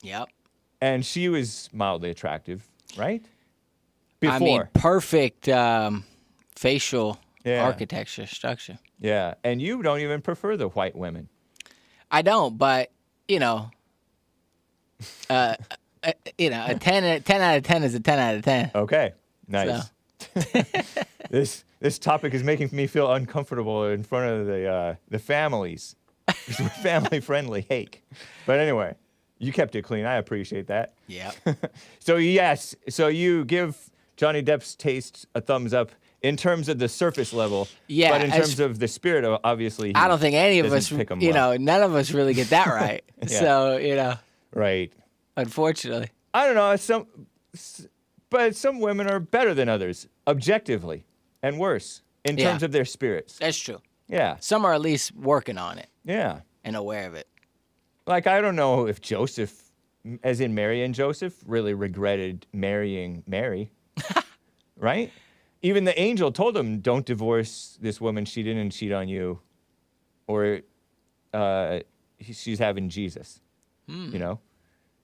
Yep. And she was mildly attractive, right? Before. I mean, perfect facial architecture, structure. Yeah. And you don't even prefer the white women. I don't, but, you know, a 10 out of 10 is a 10 out of 10. Okay. Nice. So. This topic is making me feel uncomfortable in front of the families. We're family friendly, Hake. But anyway, you kept it clean. I appreciate that. Yeah. So yes, so you give Johnny Depp's taste a thumbs up in terms of the surface level. Yeah. But in terms of the spirit, obviously, I don't think any of us, pick 'em you well. know, none of us really get that right. Yeah. So, you know, Right. unfortunately. I don't know. But some women are better than others, objectively, and worse in terms of their spirits. That's true. Yeah. Some are at least working on it Yeah. and aware of it. Like, I don't know if Joseph, as in Mary and Joseph, really regretted marrying Mary. Right? Even the angel told him, don't divorce this woman. She didn't cheat on you. Or she's having Jesus, you know?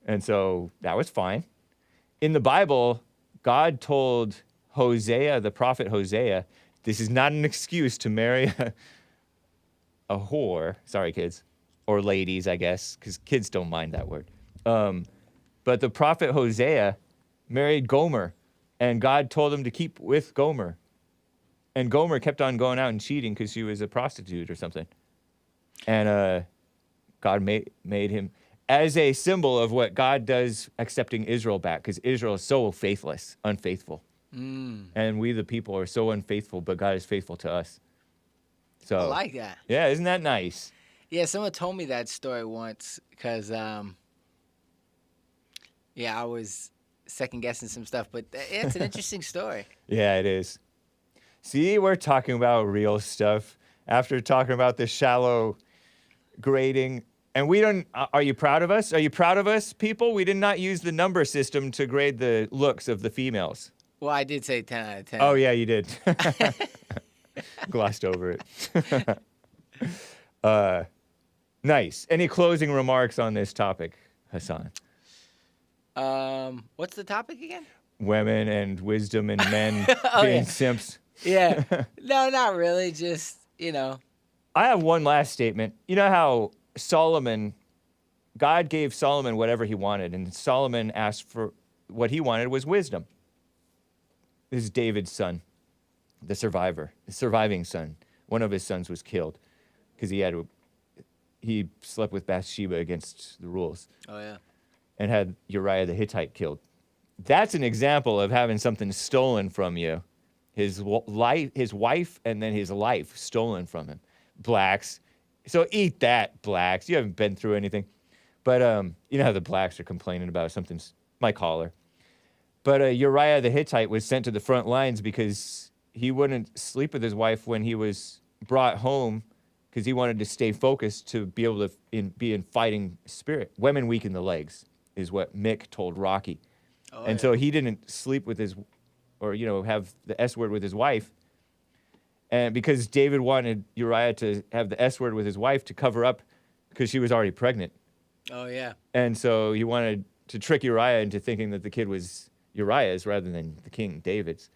And so that was fine. In the Bible, God told Hosea, the prophet Hosea, this is not an excuse to marry a whore. Sorry, kids. Or ladies, I guess, because kids don't mind that word. But the prophet Hosea married Gomer, and God told him to keep with Gomer. And Gomer kept on going out and cheating because she was a prostitute or something. And God made him as a symbol of what God does accepting Israel back, because Israel is so faithless, unfaithful. And we, the people, are so unfaithful, but God is faithful to us. So I like that. Yeah, isn't that nice? Yeah, someone told me that story once because, I was second-guessing some stuff, but it's an interesting story. Yeah, it is. See, we're talking about real stuff after talking about the shallow grading. And we don't, are you proud of us? Are you proud of us, people? We did not use the number system to grade the looks of the females. Well, I did say 10 out of 10. Oh, yeah, you did. Glossed over it. Nice. Any closing remarks on this topic, Hassan? What's the topic again? Women and wisdom and men Oh, being yeah. simps. Yeah. No, not really. Just, you know. I have one last statement. You know how God gave Solomon whatever he wanted, and Solomon asked for what he wanted was wisdom. This is David's son, the surviving son. One of his sons was killed because he slept with Bathsheba against the rules. Oh, yeah. And had Uriah the Hittite killed. That's an example of having something stolen from you his wife, and then his life stolen from him. Blacks. So eat that, blacks. You haven't been through anything. But you know how the blacks are complaining about something's my collar. But Uriah the Hittite was sent to the front lines because he wouldn't sleep with his wife when he was brought home because he wanted to stay focused to be able to be in fighting spirit. Women weaken the legs is what Mick told Rocky. And so he didn't sleep with his, or, you know, have the S word with his wife. And because David wanted Uriah to have the S word with his wife to cover up because she was already pregnant. Oh, yeah. And so he wanted to trick Uriah into thinking that the kid was Uriah's rather than the king David's.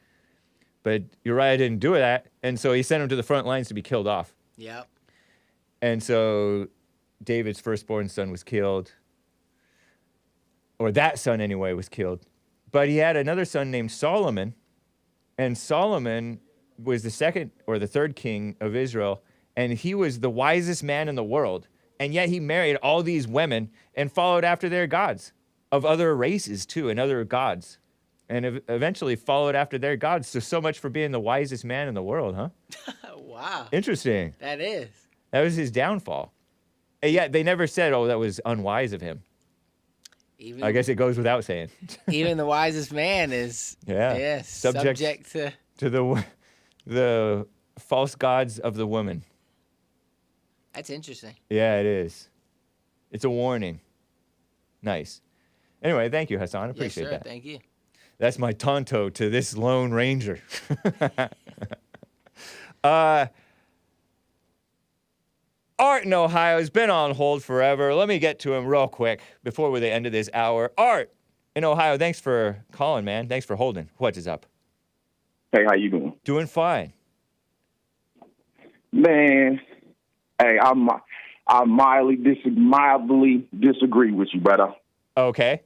But Uriah didn't do that, and so he sent him to the front lines to be killed off. Yep. And so David's firstborn son was killed, or that son anyway was killed. But he had another son named Solomon, and Solomon was the second or the third king of Israel, and he was the wisest man in the world, and yet he married all these women and followed after their gods of other races too, and other gods. And eventually followed after their gods. So much for being the wisest man in the world, huh? Wow. Interesting. That is. That was his downfall. And yet they never said, oh, that was unwise of him. I guess it goes without saying. Even the wisest man is subject to the false gods of the woman. That's interesting. Yeah, it is. It's a warning. Nice. Anyway, thank you, Hassan. Appreciate that. Thank you. That's my tonto to this Lone Ranger. Art in Ohio has been on hold forever. Let me get to him real quick before the end of this hour. Art in Ohio, thanks for calling, man. Thanks for holding. What is up? Hey, how you doing? Doing fine. Man, hey, I mildly disagree with you, brother. Okay.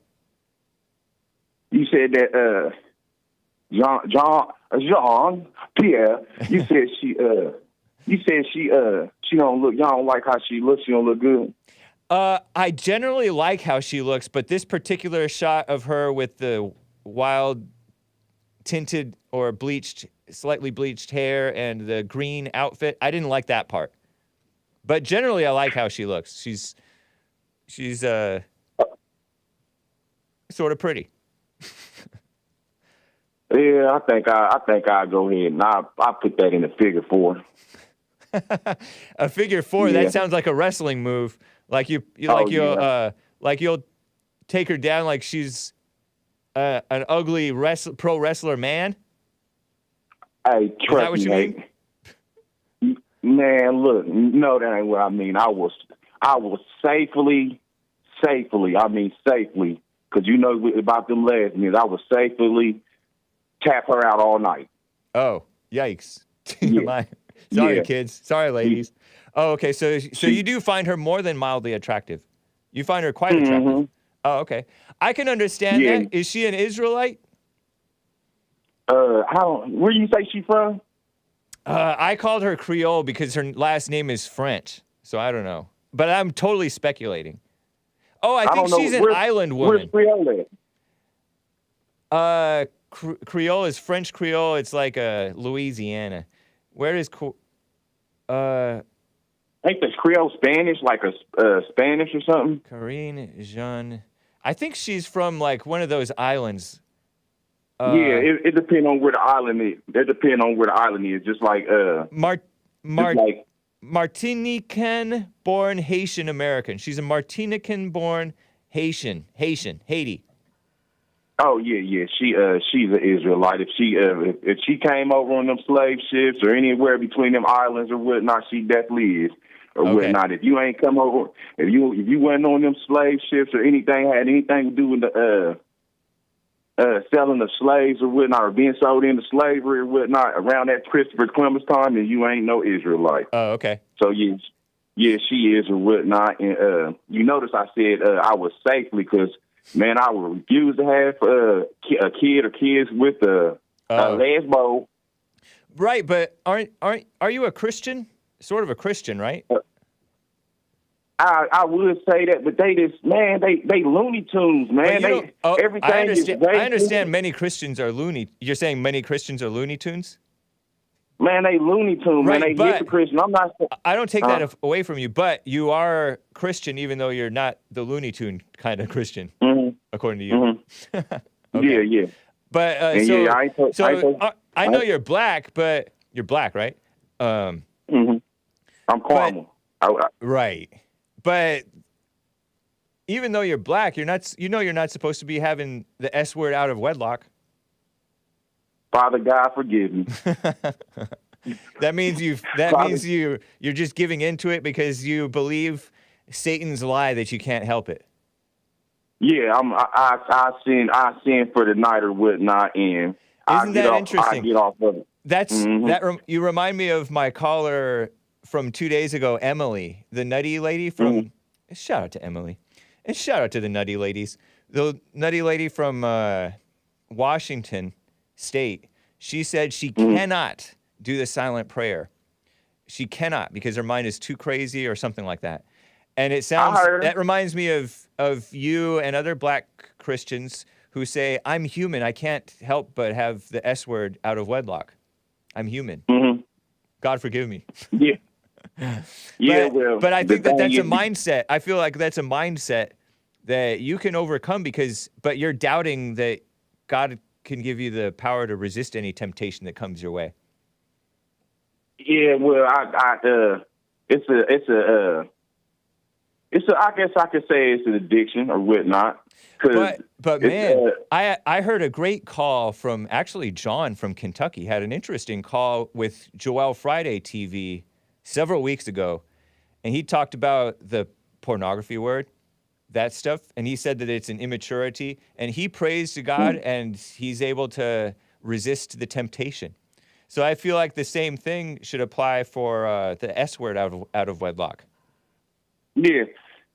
You said that Jean Pierre. You said she don't look. Y'all don't like how she looks. She don't look good. I generally like how she looks, but this particular shot of her with the wild tinted or slightly bleached hair and the green outfit, I didn't like that part. But generally, I like how she looks. She's sort of pretty. Yeah, I think I'll go ahead and I'll put that in a figure 4. A figure 4? Yeah. That sounds like a wrestling move. Like you'll take her down like she's an ugly pro wrestler man. Hey, trust me, Hake. Man, look, no, that ain't what I mean. I was safely, because you know about them lesbians, I was safely tap her out all night. Oh, yikes. Yeah. Sorry, kids. Sorry, ladies. Oh, okay. So you do find her more than mildly attractive. You find her quite attractive. Mm-hmm. Oh, okay. I can understand that. Is she an Israelite? Where you say she from? I called her Creole because her last name is French. So I don't know. But I'm totally speculating. Oh, I think she's an island woman. Where's Creole at? Creole is French Creole. It's like Louisiana. Where is ain't this Creole Spanish, like a Spanish or something? Karine Jean. I think she's from like one of those islands. It depends on where the island is. It depends on where the island is. Just like Martinican-born Haitian American. She's a Martinican-born Haitian, Haiti. Oh yeah. She's an Israelite. If she came over on them slave ships or anywhere between them islands or whatnot, she definitely is or whatnot. If you ain't come over, if you wasn't on them slave ships or anything had anything to do with the selling of slaves or whatnot, or being sold into slavery or whatnot around that Christopher Columbus time, then you ain't no Israelite. Oh, okay. So yeah, she is or whatnot. And you notice I said I was safely because, man, I would refuse to have a kid or kids with a lesbo. Right, but are you a Christian? Sort of a Christian, right? I would say that, but they just, man, they Looney Tunes, man. Everything I understand many Christians are loony. You're saying many Christians are Looney Tunes? Man, they Looney Tune, man. Right, They hypocrites. And I'm not. I don't take that away from you, but you are Christian, even though you're not the Looney Tune kind of Christian, according to you. Okay. Yeah. But And so, yeah, I know you're black, but you're black, right? I'm caramel. Right. But even though you're black, you're not. You know, you're not supposed to be having the S word out of wedlock. Father God, forgive me. That means you're just giving into it because you believe Satan's lie that you can't help it. Yeah, I sin for the night or whatnot, and Isn't that interesting? I get off of it. You remind me of my caller from 2 days ago, Emily, the nutty lady from. Shout out to Emily, and shout out to the nutty ladies. The nutty lady from Washington State. She said she cannot do the silent prayer. She cannot because her mind is too crazy or something like that. And it sounds that reminds me of you and other black Christians who say, I'm human. I can't help but have the S word out of wedlock. I'm human. God forgive me. Yeah. But I think that's a mindset. I feel like that's a mindset that you can overcome but you're doubting that God can give you the power to resist any temptation that comes your way. Yeah, well, I guess I could say it's an addiction or whatnot. But man, I heard a great call from actually John from Kentucky had an interesting call with Joel Friday TV several weeks ago, and he talked about the pornography word, that stuff, and he said that it's an immaturity, and he prays to God, and he's able to resist the temptation. So I feel like the same thing should apply for the S word out of wedlock. Yeah.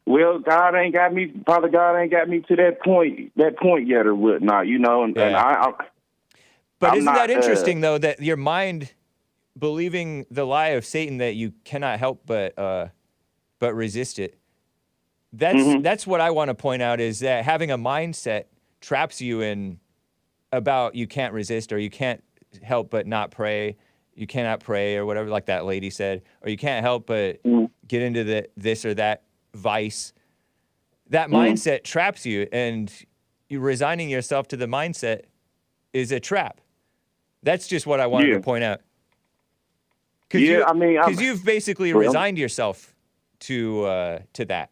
Well, Father God ain't got me to that point yet or whatnot, you know, and But I'm isn't that not, interesting, though, that your mind believing the lie of Satan that you cannot help but resist it? That's what I want to point out is that having a mindset traps you in about you can't resist or you can't help but not pray. You cannot pray or whatever, like that lady said, or you can't help but get into this or that vice. That mindset traps you, and you resigning yourself to the mindset is a trap. That's just what I wanted to point out. Because you've basically resigned yourself to that.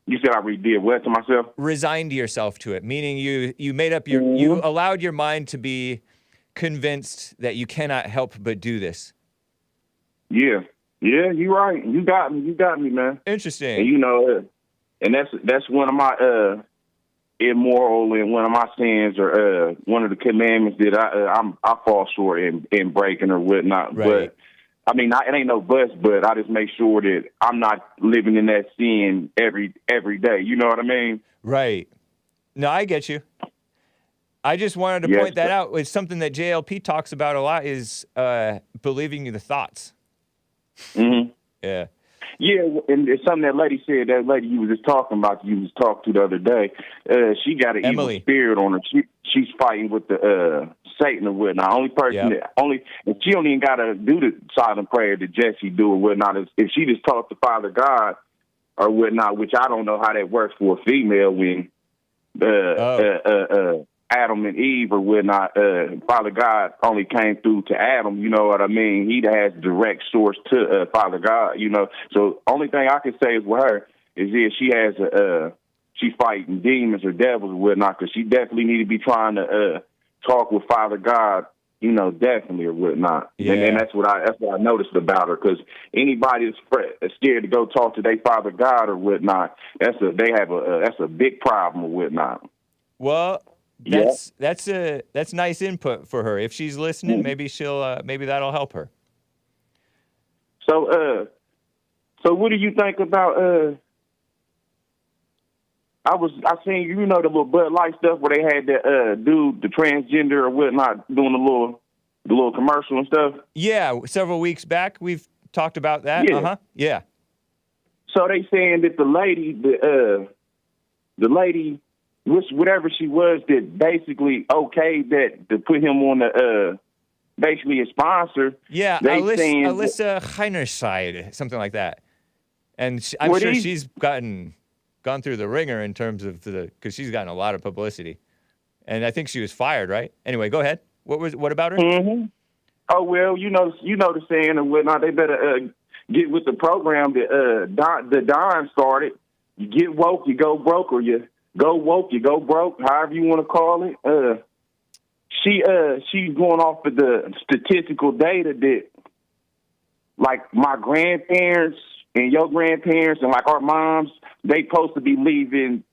You said I did what to myself? Resigned yourself to it, meaning you made up you allowed your mind to be convinced that you cannot help but do this. Yeah, you're right. You got me, man. Interesting. And you know, and that's one of my immoral and one of my sins, or one of the commandments that I fall short in breaking or whatnot. Right. But I mean, it ain't no buts, but I just make sure that I'm not living in that sin every day. You know what I mean? Right. No, I get you. I just wanted to point that out. It's something that JLP talks about a lot is believing the thoughts. Yeah. Yeah, and it's something that lady said, that lady you was just talking about, you was talking to the other day, she got an evil spirit on her. She's fighting with the Satan or whatnot. Only person and she don't even got to do the silent prayer that Jesse do or whatnot. If she just talks to Father God or whatnot, which I don't know how that works for a female when Adam and Eve or whatnot, Father God only came through to Adam, you know what I mean? He has direct source to Father God, you know. So only thing I can say is with her is she has she's fighting demons or devils or whatnot, because she definitely need to be trying to talk with Father God, you know, definitely or whatnot. Yeah. And that's what I noticed about her, because anybody that's scared to go talk to their Father God or whatnot, that's a big problem or whatnot. Well, that's nice input for her. If she's listening, maybe maybe that'll help her. So what do you think about I seen, you know, the little Bud Light stuff where they had that dude, the transgender or whatnot, doing the little commercial and stuff? Yeah, several weeks back we've talked about that. Yeah. Yeah. So they saying that the lady, whatever she was, that basically okayed that to put him on basically a sponsor. Yeah, they Alyssa Heinerside, something like that. And I'm sure she's gone through the ringer in terms of because she's gotten a lot of publicity. And I think she was fired, right? Anyway, go ahead. What about her? Mm-hmm. Oh, well, you know the saying and whatnot. They better get with the program that the Don started. You get woke, you go broke, or you go woke, you go broke, however you want to call it. She's going off of the statistical data that, like, my grandparents and your grandparents and, like, our moms, they supposed to be leaving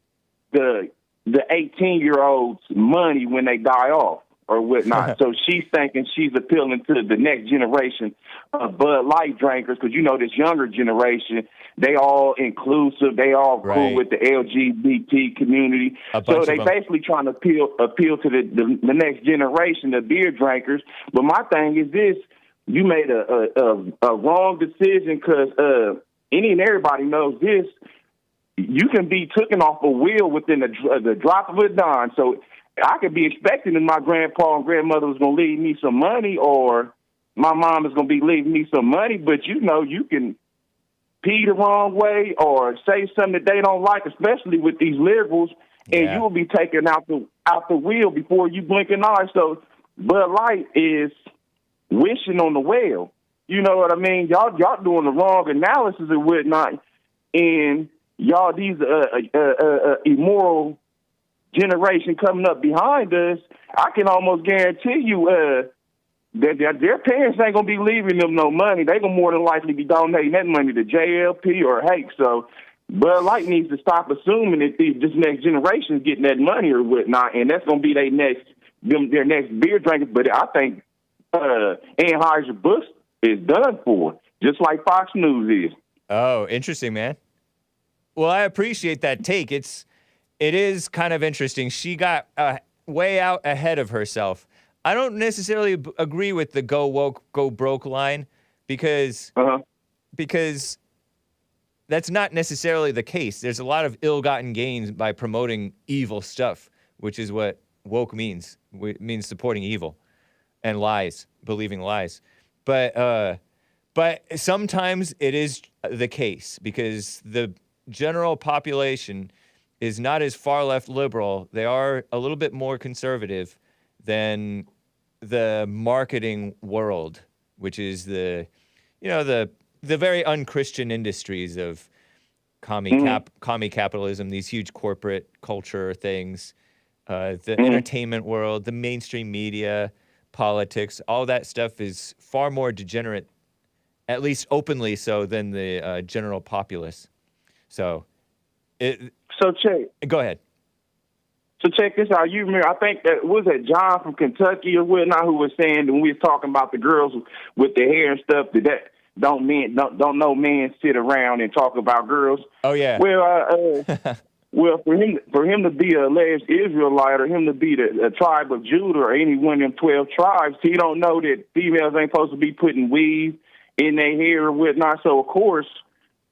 the 18-year-olds money when they die off or whatnot. So she's thinking she's appealing to the next generation of Bud Light drinkers because, you know, this younger generation, they all inclusive. They all cool with the LGBT community. So they basically trying to appeal to the next generation of beer drinkers. But my thing is this. You made a wrong decision because any and everybody knows this. You can be taken off a wheel within the drop of a dime. So I could be expecting that my grandpa and grandmother was going to leave me some money, or my mom is going to be leaving me some money. But, you know, you can pee the wrong way or say something that they don't like, especially with these liberals, and you will be taken out the wheel before you blink an eye. So Bud Light is wishing on the well. You know what I mean? Y'all doing the wrong analysis and whatnot, and y'all, these immoral generation coming up behind us, I can almost guarantee you that their parents ain't going to be leaving them no money. They're going to more than likely be donating that money to JLP or Hake. So Bud Light needs to stop assuming that this next generation is getting that money or whatnot, and that's going to be their next beer drinkers. But I think Anheuser-Busch is done for, just like Fox News is. Oh, interesting, man. Well, I appreciate that take. It is kind of interesting. She got way out ahead of herself. I don't necessarily agree with the "go woke, go broke" line because that's not necessarily the case. There's a lot of ill-gotten gains by promoting evil stuff, which is what woke means. It means supporting evil and lies, believing lies. But sometimes it is the case because the general population is not as far left liberal. They are a little bit more conservative than the marketing world, which is the very unchristian industries of commie capitalism, these huge corporate culture things, the entertainment world, the mainstream media, politics, all that stuff is far more degenerate, at least openly so, than the general populace. So go ahead. So check this out. You remember, I think that was John from Kentucky or whatnot who was saying when we was talking about the girls with the hair and stuff that don't know men sit around and talk about girls. Oh yeah. Well, well for him to be a alleged Israelite or him to be the tribe of Judah or any one of them 12 tribes, he don't know that females ain't supposed to be putting weave in their hair or whatnot. So of course,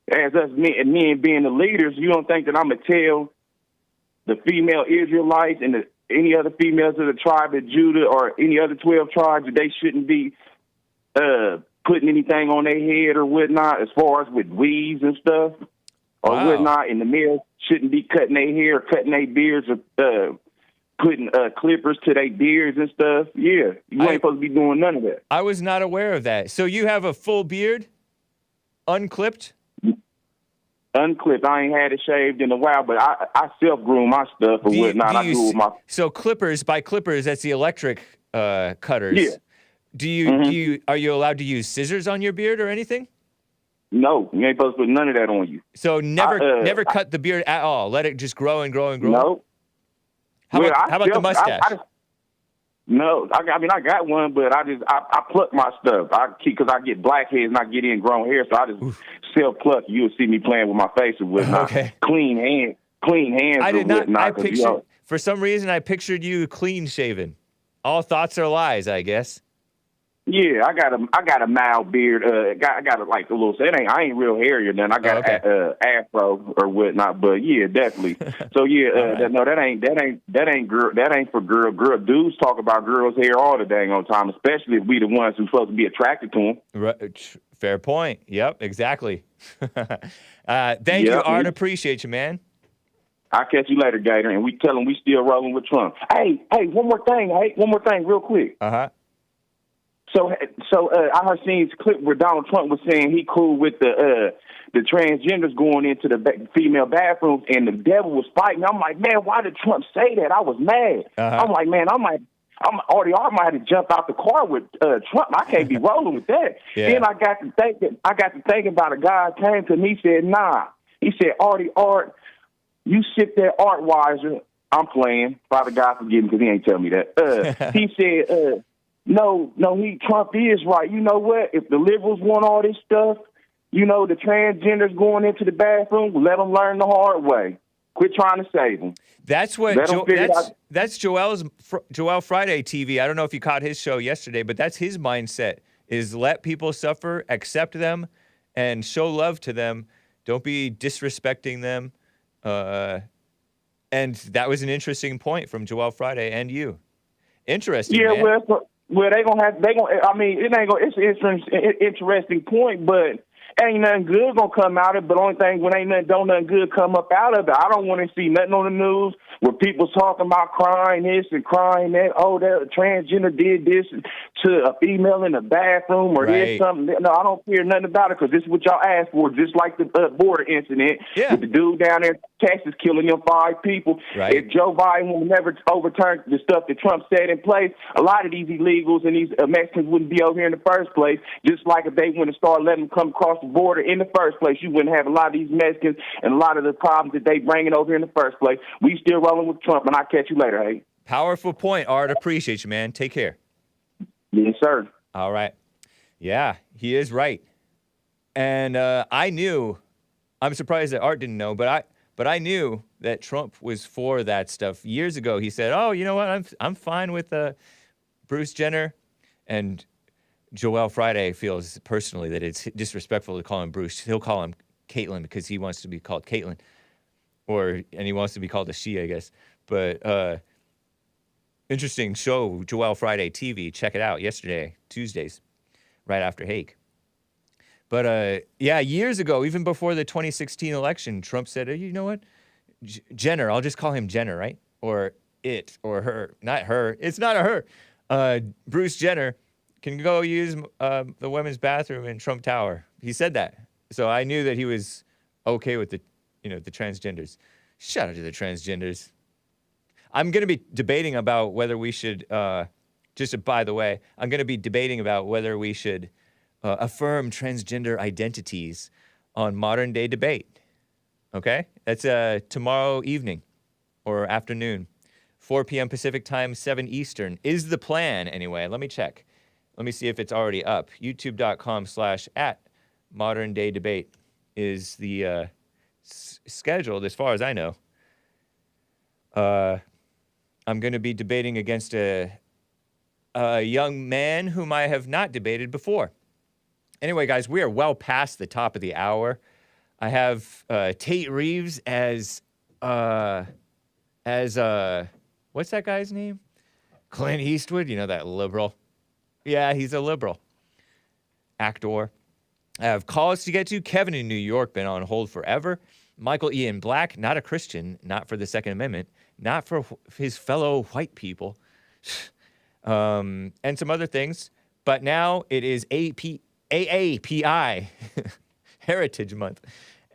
as us men being the leaders, you don't think that I'm gonna tell the female Israelites and any other females of the tribe of Judah or any other 12 tribes that they shouldn't be putting anything on their head or whatnot as far as with weaves and stuff or whatnot, and the males shouldn't be cutting their hair, cutting their beards, or putting clippers to their beards and stuff. Yeah, you ain't supposed to be doing none of that. I was not aware of that. So you have a full beard, unclipped? Unclipped. I ain't had it shaved in a while, but I self-groom my stuff or whatnot. I do with my... So clippers, that's the electric cutters. Yeah. Are you allowed to use scissors on your beard or anything? No, you ain't supposed to put none of that on you. So never cut the beard at all. Let it just grow and grow and grow. No. How about the mustache? No, I got one, but I pluck my stuff. Because I get blackheads and I get ingrown hair, so I just self-pluck. You'll see me playing with my face or whatnot. Okay. Clean hands. I did not. For some reason, I pictured you clean shaven. All thoughts are lies, I guess. Yeah, I got a mild beard. I got like a little. I ain't real hairy or nothing. I got afro or whatnot. But yeah, definitely. So yeah, right. No, that ain't for girl. Dudes talk about girls' hair all the dang on time, especially if we the ones who's supposed to be attracted to them. Right. Fair point. Yep, exactly. Thank you, Art. Appreciate you, man. I'll catch you later, Gator. And we tell him we still rolling with Trump. Hey, one more thing, real quick. So I heard seen this clip where Donald Trump was saying he cool with the transgenders going into the female bathrooms, and the devil was fighting. I'm like, man, why did Trump say that? I was mad. I'm like, man, I might have to jump out the car with Trump. I can't be rolling with that. Yeah. Then I got to thinking about a guy came to me. He said, nah. He said, Art, you sit there, Art Wiser. I'm playing. Father God forgive me because he ain't telling me that. He said, no, Trump is right. You know what? If the liberals want all this stuff, you know, the transgenders going into the bathroom, let them learn the hard way. Quit trying to save them. That's what that's Joel Friday TV. I don't know if you caught his show yesterday, but that's his mindset: is let people suffer, accept them, and show love to them. Don't be disrespecting them. And that was an interesting point from Joel Friday and you. Interesting. Yeah, man. Well, I mean, it's an interesting point, but ain't nothing good gonna come out of it. But only thing don't nothing good come up out of it. I don't want to see nothing on the news where people talking about crying this and crying that. Oh, that transgender did this to a female in the bathroom or did something. No, I don't care nothing about it because this is what y'all asked for. Just like the border incident with the dude down there in Texas killing them 5 people. Right. If Joe Biden will never overturn the stuff that Trump set in place, a lot of these illegals and these Mexicans wouldn't be over here in the first place. Just like if they wouldn't have started letting them come across the border in the first place, you wouldn't have a lot of these Mexicans and a lot of the problems that they bringing over here in the first place. We still rolling with Trump, and I'll catch you later, hey. Powerful point, Art. Appreciate you, man. Take care. Yes, sir. All right. Yeah, he is right. And I'm surprised that Art didn't know, but I knew that Trump was for that stuff years ago. He said, "Oh, you know what? I'm fine with Bruce Jenner," and Joel Friday feels personally that it's disrespectful to call him Bruce. He'll call him Caitlyn because he wants to be called Caitlyn, and he wants to be called a she, I guess. But interesting show, Joel Friday TV. Check it out yesterday, Tuesdays, right after Hake. But yeah, years ago, even before the 2016 election, Trump said, you know what? Jenner, I'll just call him Jenner, right? Or it, or her. Not her. It's not a her. Bruce Jenner can go use the women's bathroom in Trump Tower. He said that. So I knew that he was okay with the transgenders. Shout out to the transgenders. I'm going to be debating about whether we should, by the way, I'm going to be debating about whether we should affirm transgender identities on Modern Day Debate. Okay? That's tomorrow evening or afternoon, 4 p.m. Pacific time, 7 Eastern is the plan anyway. Let me check. Let me see if it's already up. YouTube.com/@moderndaydebate is the scheduled as far as I know. I'm going to be debating against a young man whom I have not debated before. Anyway, guys, we are well past the top of the hour. I have Tate Reeves as what's that guy's name? Clint Eastwood. You know, that liberal. Yeah, he's a liberal actor. I have calls to get to. Kevin in New York, been on hold forever. Michael Ian Black, not a Christian, not for the Second Amendment, not for his fellow white people, and some other things. But now it is AAPI, Heritage Month.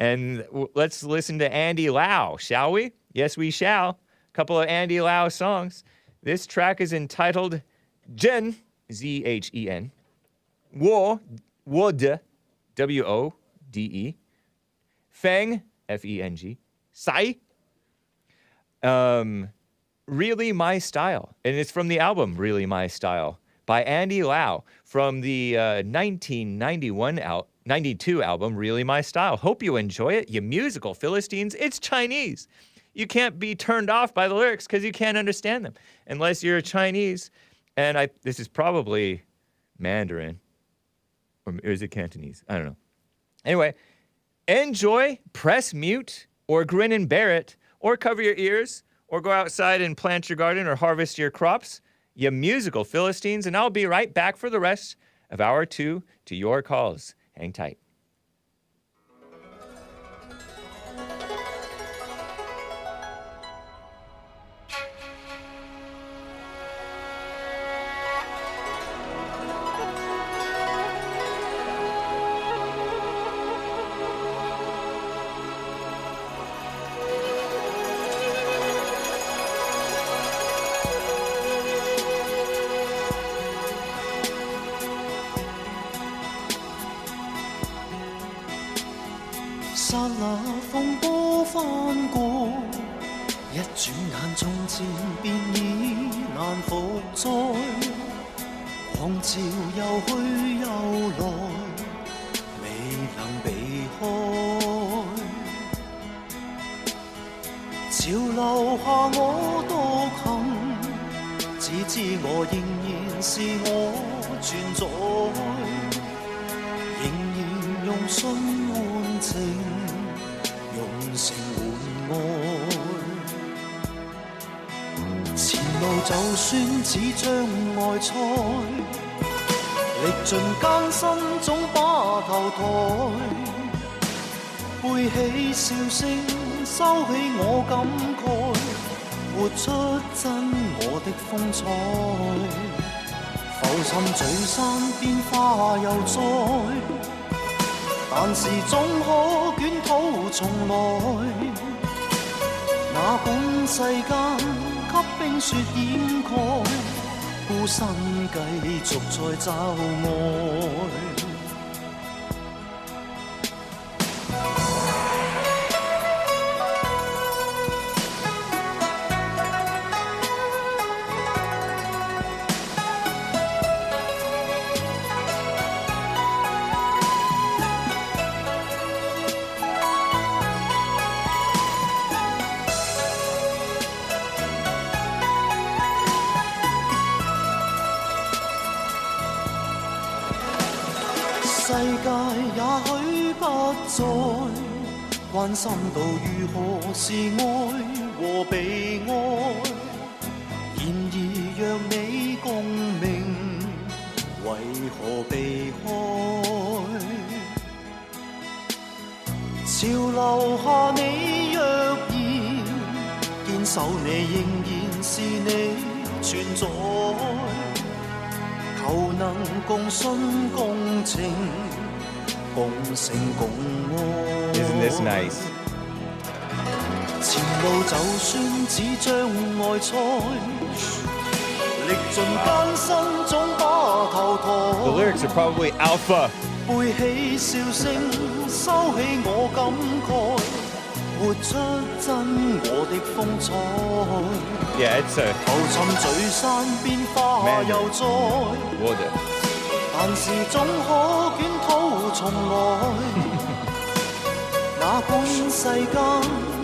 And let's listen to Andy Lau, shall we? Yes, we shall. A couple of Andy Lau songs. This track is entitled Zhen, Z-H-E-N, Wode, W-O-D-E, Feng, F-E-N-G, Sai, Really My Style. And it's from the album Really My Style by Andy Lau from the 1992 album Really My Style. Hope you enjoy it, you musical Philistines. It's Chinese. You can't be turned off by the lyrics because you can't understand them unless you're Chinese. And this is probably Mandarin. Or is it Cantonese? I don't know. Anyway, enjoy, press mute, or grin and bear it, or cover your ears, or go outside and plant your garden or harvest your crops, you musical Philistines, and I'll be right back for the rest of hour 2 to your calls. Hang tight.剎那風波翻過，一轉眼從前便已難復再。狂潮又去又來，未能避開。潮流下我獨行，只知我仍然是我存在，仍然用信換情。用情換愛，前路就算似障礙賽，歷盡艱辛總把頭抬，背起笑聲，收起我感慨，活出真我的風采，浮沉聚散變化又再。但是總可捲土重來，那本世間給冰雪掩蓋，孤身繼續在找愛。世界也許不再關心到如何是愛和被愛，然而若你共鳴，為何避開？潮流下你若然堅守，你仍然是你存在。求能共信共情，共成共愛。Isn't this nice? 前路就算似障礙賽，歷盡艱辛總把頭抬。The lyrics are probably alpha. 背起笑聲，收起我感慨，活出真我的風采。Yeah, it's a 浮沉聚散變化又再， water. 但是總可捲土重來。那本世間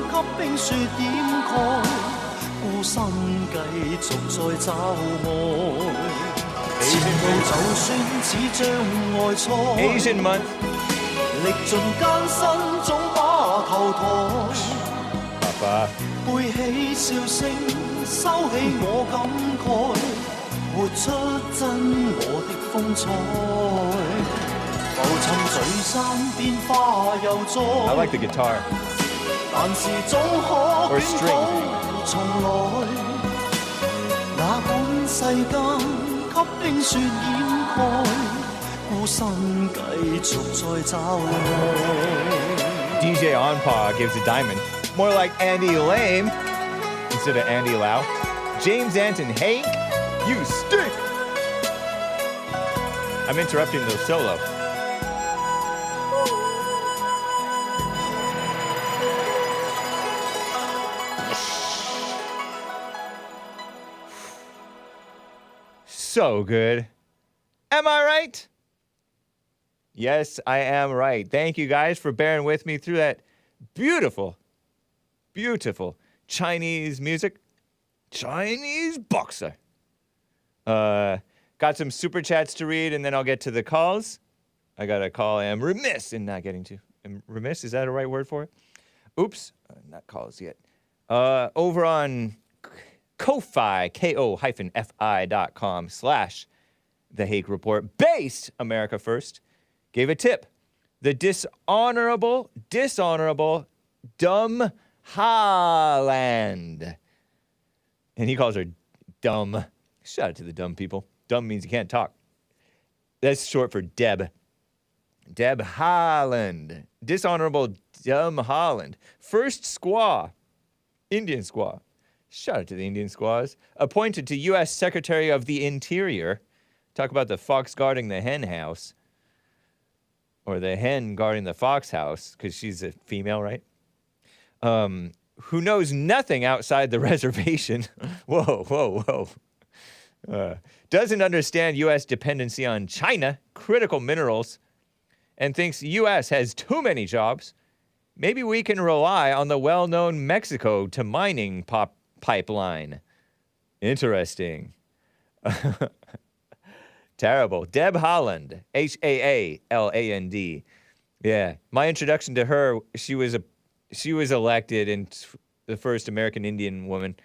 給冰雪掩蓋，孤身繼續在找愛。前路就算似障礙賽， Asian month. 歷盡艱辛總把頭抬。Papa. 背起笑聲，收起我感慨，活出真我的風采。浮沉聚散變化又再， I like the guitar. 但是總可 Or 捲 string. 土重來。那本世間給冰雪掩蓋，孤身繼續在找愛。 DJ Onpa gives a diamond. More like Andy Lame instead of Andy Lau. James Anton Hake, you stink! I'm interrupting the solo. So good. Am I right? Yes, I am right. Thank you guys for bearing with me through that beautiful, beautiful Chinese music. Chinese boxer. Got some super chats to read, and then I'll get to the calls. I got a call. I'm remiss in not getting to. Remiss, is that a right word for it? Oops, not calls yet. Over on Ko-Fi, ko-fi.com/The Hake Report, based America First, gave a tip. The dishonorable, dumb Haaland. And he calls her dumb. Shout out to the dumb people. Dumb means you can't talk. That's short for Deb. Deb Haaland. Dishonorable dumb Haaland. First squaw. Indian squaw. Shout out to the Indian squaws. Appointed to U.S. Secretary of the Interior. Talk about the fox guarding the hen house. Or the hen guarding the fox house, because she's a female, right? Who knows nothing outside the reservation. Whoa. Doesn't understand U.S. dependency on China, critical minerals, and thinks U.S. has too many jobs. Maybe we can rely on the well-known Mexico to mining pipeline. Interesting. Terrible. Deb Haaland, Haaland. Yeah, my introduction to her, she was elected and the first American Indian woman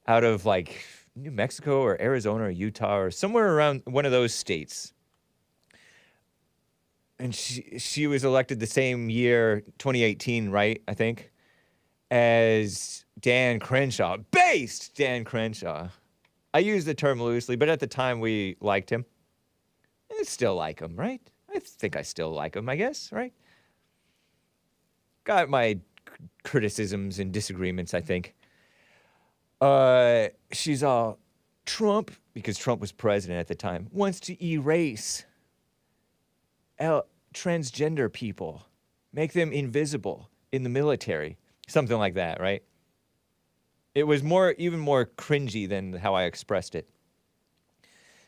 out of like New Mexico or Arizona or Utah or somewhere around one of those states. And she was elected the same year, 2018, right? I think, as Dan Crenshaw, based Dan Crenshaw. I use the term loosely, but at the time we liked him. I still like him, right? I think I still like him, I guess, right? Got my criticisms and disagreements, I think. She's all, Trump, because Trump was president at the time, wants to erase transgender people, make them invisible in the military. Something like that, right? It was even more cringy than how I expressed it.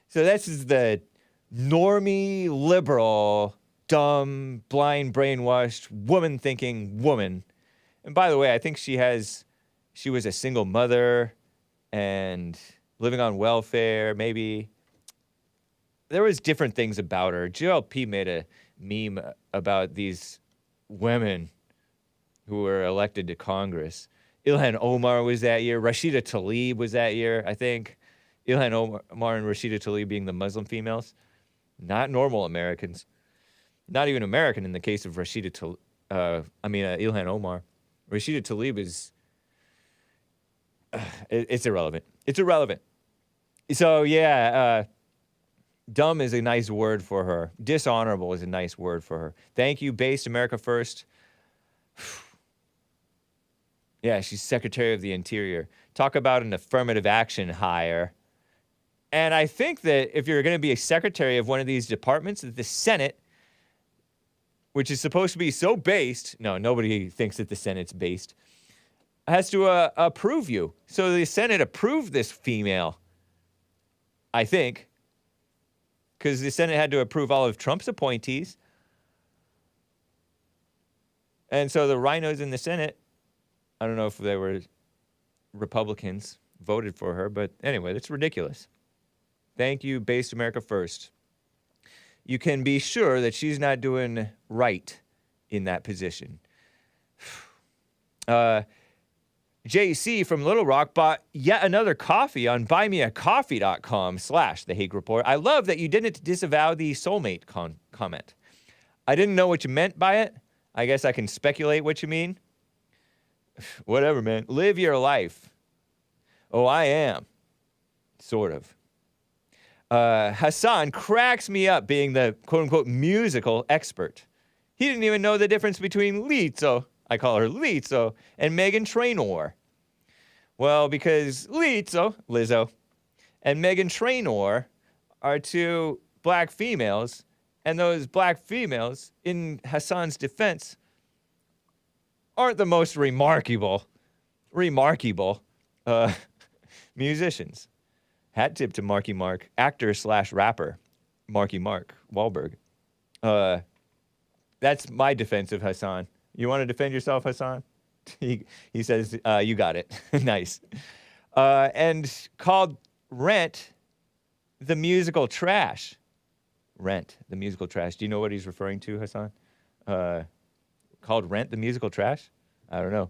So this is the normie, liberal, dumb, blind, brainwashed, woman-thinking woman. And by the way, I think she was a single mother and living on welfare, maybe. There was different things about her. JLP made a meme about these women who were elected to Congress. Ilhan Omar was that year. Rashida Tlaib was that year, I think. Ilhan Omar and Rashida Tlaib being the Muslim females. Not normal Americans. Not even American in the case of Ilhan Omar. Rashida Tlaib is... it's irrelevant. It's irrelevant. So, yeah, dumb is a nice word for her. Dishonorable is a nice word for her. Thank you, based America First. Yeah, she's Secretary of the Interior. Talk about an affirmative action hire. And I think that if you're going to be a secretary of one of these departments, that the Senate, which is supposed to be so based, no, nobody thinks that the Senate's based, has to approve you. So the Senate approved this female, I think, because the Senate had to approve all of Trump's appointees. And so the rhinos in the Senate, I don't know if they were Republicans, voted for her, but anyway, that's ridiculous. Thank you, based America First. You can be sure that she's not doing right in that position. JC from Little Rock bought yet another coffee on buymeacoffee.com/The Hake Report. I love that you didn't disavow the soulmate comment. I didn't know what you meant by it. I guess I can speculate what you mean. Whatever, man. Live your life. Oh, I am. Sort of. Hassan cracks me up being the quote-unquote musical expert. He didn't even know the difference between Lizzo, I call her Lizzo, and Meghan Trainor. Well, because Lizzo, and Meghan Trainor are two black females, and those black females, in Hassan's defense, aren't the most remarkable musicians. Hat tip to Marky Mark, actor/rapper, Marky Mark Wahlberg. That's my defense of Hassan. You want to defend yourself, Hassan? He says, you got it. Nice. And called Rent the musical trash. Rent, the musical trash. Do you know what he's referring to, Hassan? Called Rent, the musical trash? I don't know.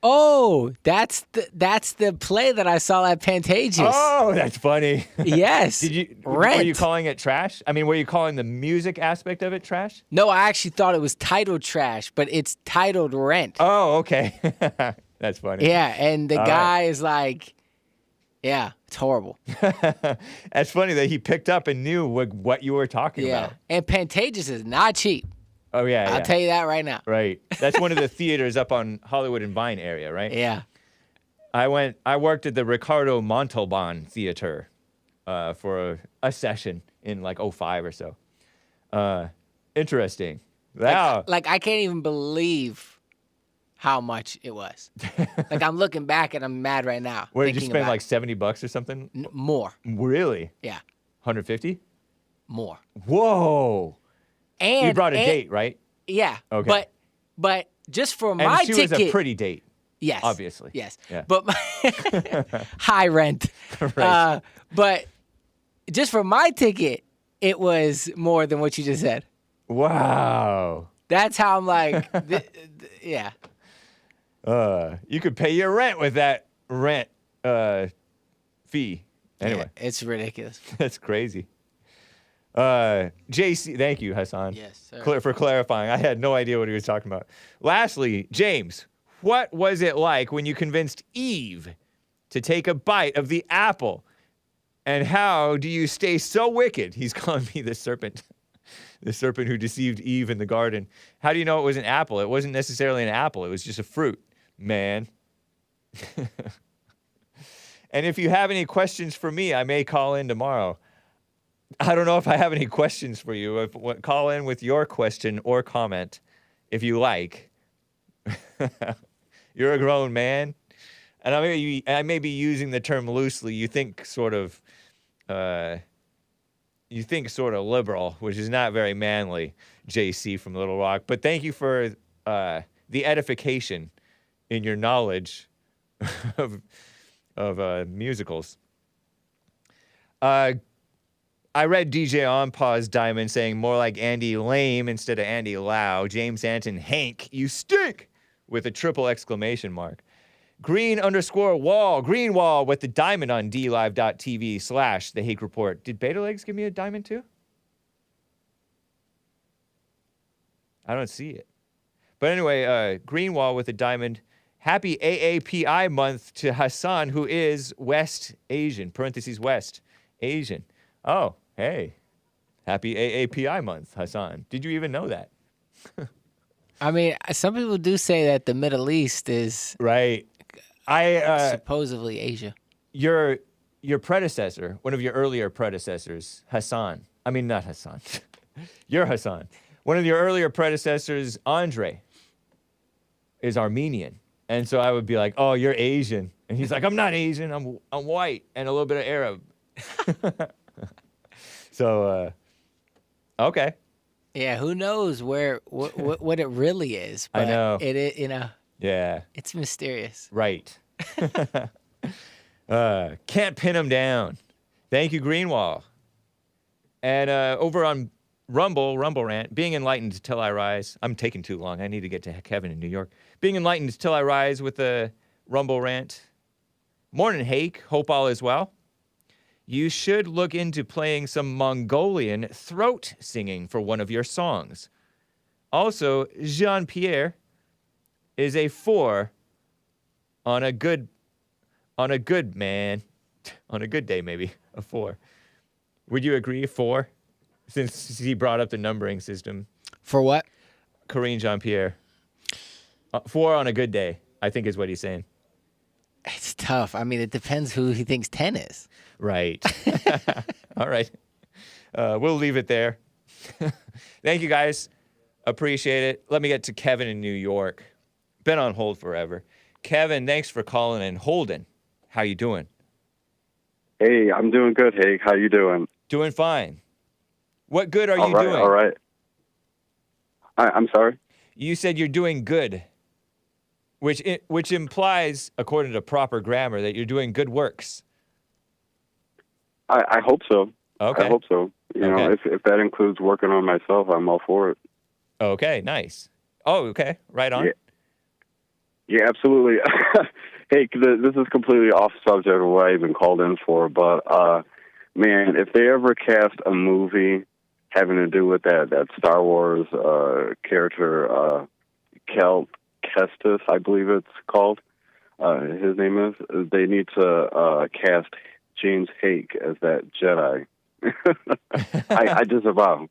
Oh, that's the play that I saw at Pantages. Oh, that's funny. Yes. Were you calling it trash? I mean, were you calling the music aspect of it trash? No, I actually thought it was titled Trash, but it's titled Rent. Oh, okay. That's funny. Yeah, and the guy is like, yeah, it's horrible. That's funny that he picked up and knew what you were talking about. And Pantages is not cheap. Oh, yeah. I'll tell you that right now. Right. That's one of the theaters up on Hollywood and Vine area, right? Yeah. I worked at the Ricardo Montalban Theater for a session in like 05 or so. Interesting. Wow. Like I can't even believe how much it was. Like I'm looking back and I'm mad right now. Where did you spend like $70 or something? More. Really? Yeah. 150? More. Whoa. And you brought a date, right? Yeah. Okay. But just for my and she ticket. was a pretty date. Yes. Obviously. Yes. Yeah. But high rent. Right. But just for my ticket, it was more than what you just said. Wow. That's how I'm like, yeah. You could pay your rent with that rent fee. Anyway. Yeah, it's ridiculous. That's crazy. JC, thank you, Hassan. Yes, sir. For clarifying. I had no idea what he was talking about. Lastly, James, what was it like when you convinced Eve to take a bite of the apple? And how do you stay so wicked? He's calling me the serpent. The serpent who deceived Eve in the garden. How do you know it was an apple? It wasn't necessarily an apple. It was just a fruit, man. And if you have any questions for me, I may call in tomorrow. I don't know if I have any questions for you. Call in with your question or comment if you like. You're a grown man. And I may be using the term loosely. You think sort of liberal, which is not very manly, JC from Little Rock. But thank you for the edification in your knowledge of musicals. I read DJ On Pause Diamond saying more like Andy Lame instead of Andy Lau. James Anton, Hank, you stink! With a triple exclamation mark. Greenwall with the diamond on dlive.tv/the Hake Report. Did Beta Legs give me a diamond too? I don't see it. But anyway, Greenwall with a diamond. Happy AAPI month to Hassan, who is West Asian, parentheses West Asian. Oh, hey. Happy AAPI month, Hassan. Did you even know that? I mean, some people do say that the Middle East is right. supposedly Asia. Your predecessor, one of your earlier predecessors, Hassan. I mean, not Hassan. You're Hassan. One of your earlier predecessors, Andre, is Armenian. And so I would be like, oh, you're Asian. And he's like, I'm not Asian. I'm white and a little bit of Arab. So, okay. Yeah, who knows what it really is? But I know. It Yeah. it's mysterious. Right. Can't pin him down. Thank you, Greenwall. And over on Rumble Rant, being enlightened till I rise. I'm taking too long. I need to get to Kevin in New York. Being enlightened till I rise with a Rumble Rant. Morning, Hake. Hope all is well. You should look into playing some Mongolian throat singing for one of your songs. Also, Jean-Pierre is a 4 on a good man. On a good day, maybe. A 4. Would you agree, 4? Since he brought up the numbering system. For what? Corinne Jean-Pierre. 4 on a good day, I think is what he's saying. It's tough. I mean, it depends who he thinks 10 is. Right. All right. We'll leave it there. Thank you, guys. Appreciate it. Let me get to Kevin in New York. Been on hold forever. Kevin, thanks for calling in. Holden, how you doing? Hey, I'm doing good, Hake. How you doing? Doing fine. What good are you doing? All right. I'm sorry? You said you're doing good, which implies, according to proper grammar, that you're doing good works. I hope so. Okay. I hope so. You know, if that includes working on myself, I'm all for it. Okay, nice. Oh, okay. Right on. Yeah, absolutely. Hey, this is completely off subject of what I even called in for, but man, if they ever cast a movie having to do with that Star Wars character, Cal Kestis, I believe it's called, his name is, they need to cast James Hake as that Jedi. I disavow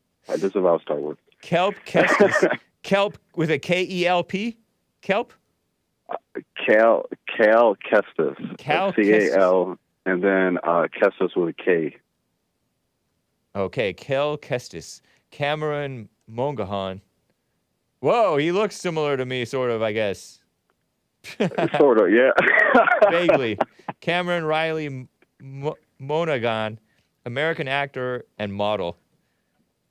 Star Wars. Kelp Kestis. Kelp with a K-E-L-P? Kelp? Cal Kestis. Cal C-A-L, and then Kestis with a K. Okay, Cal Kestis. Cameron Monaghan. Whoa, he looks similar to me, sort of, I guess. Sort of, yeah. Vaguely. Cameron Riley Monaghan, American actor and model.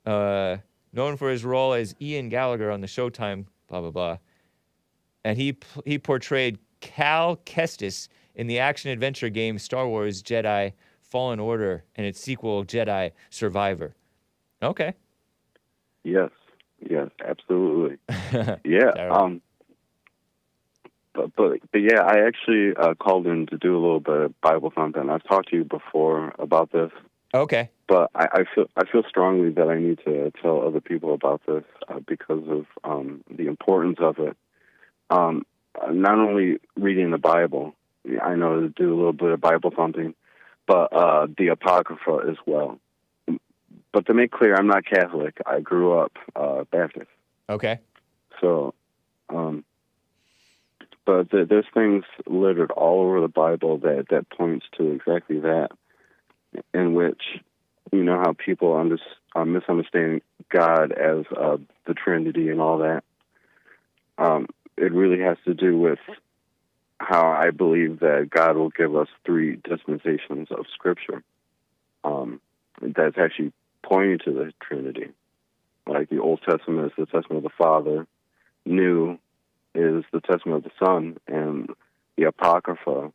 Known for his role as Ian Gallagher on the Showtime, blah, blah, blah. And he portrayed Cal Kestis in the action-adventure game Star Wars Jedi Fallen Order and its sequel, Jedi Survivor. Okay. Yes, absolutely. Yeah. But yeah, I actually called in to do a little bit of Bible thumping. I've talked to you before about this. Okay. But I feel strongly that I need to tell other people about this because of the importance of it. Not only reading the Bible, I know to do a little bit of Bible thumping, but the Apocrypha as well. But to make clear, I'm not Catholic. I grew up Baptist. Okay. So, but there's things littered all over the Bible that points to exactly that, in which, you know, how people misunderstand God as the Trinity and all that. It really has to do with how I believe that God will give us 3 dispensations of Scripture. That's actually pointing to the Trinity. Like the Old Testament is the testament of the Father, New is the testament of the Son, and the Apocrypha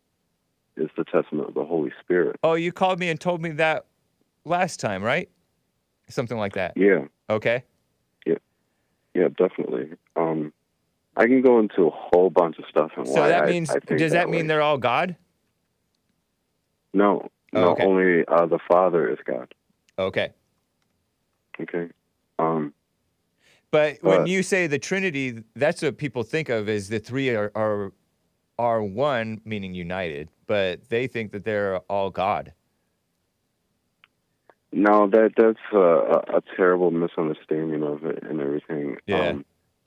is the testament of the Holy Spirit. Oh, you called me and told me that last time, right? Something like that. Yeah. Okay. Yeah, definitely. I can go into a whole bunch of stuff and so why that means, I think does that mean way. they're all God? No, okay. Only the Father is God. Okay. Okay. But when you say the Trinity, that's what people think of as the 3 are one, meaning united, but they think that they're all God. No, that's a terrible misunderstanding of it and everything. Yeah.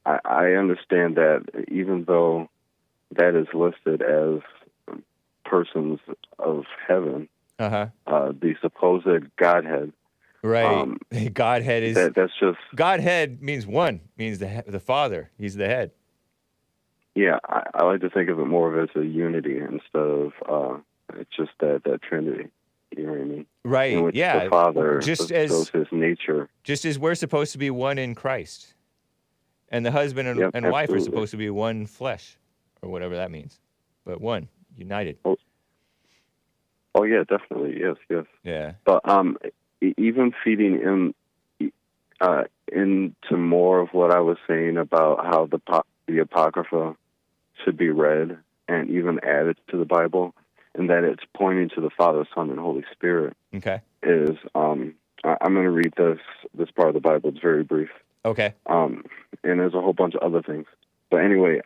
I understand that even though that is listed as persons of heaven, the supposed Godhead. Right. Godhead is... That's just... Godhead means one, means the Father. He's the head. Yeah, I like to think of it more of as a unity instead of it's just that Trinity. You know what I mean? Right, in which yeah. the Father just shows his nature. Just as we're supposed to be one in Christ. And the husband and wife are supposed to be one flesh, or whatever that means. But one, united. Oh yeah, definitely. Yes. Yeah. But even feeding into more of what I was saying about how the Apocrypha should be read and even added to the Bible, and that it's pointing to the Father, Son, and Holy Spirit. Okay. Is I'm going to read this part of the Bible. It's very brief. Okay. And there's a whole bunch of other things. But anyway,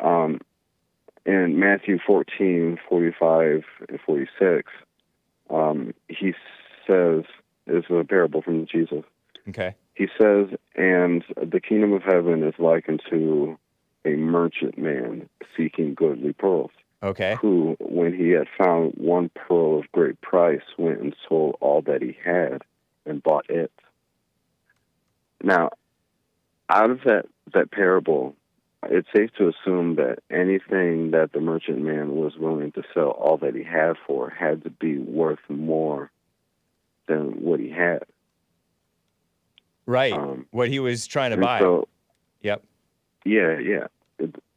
in Matthew 14:45 and 46, he says, this is a parable from Jesus. Okay. He says, and the kingdom of heaven is likened to a merchant man seeking goodly pearls. Okay. Who, when he had found one pearl of great price, went and sold all that he had and bought it. Now, out of that parable, it's safe to assume that anything that the merchant man was willing to sell all that he had for had to be worth more than what he had. Right. What he was trying to buy. So, yep. Yeah,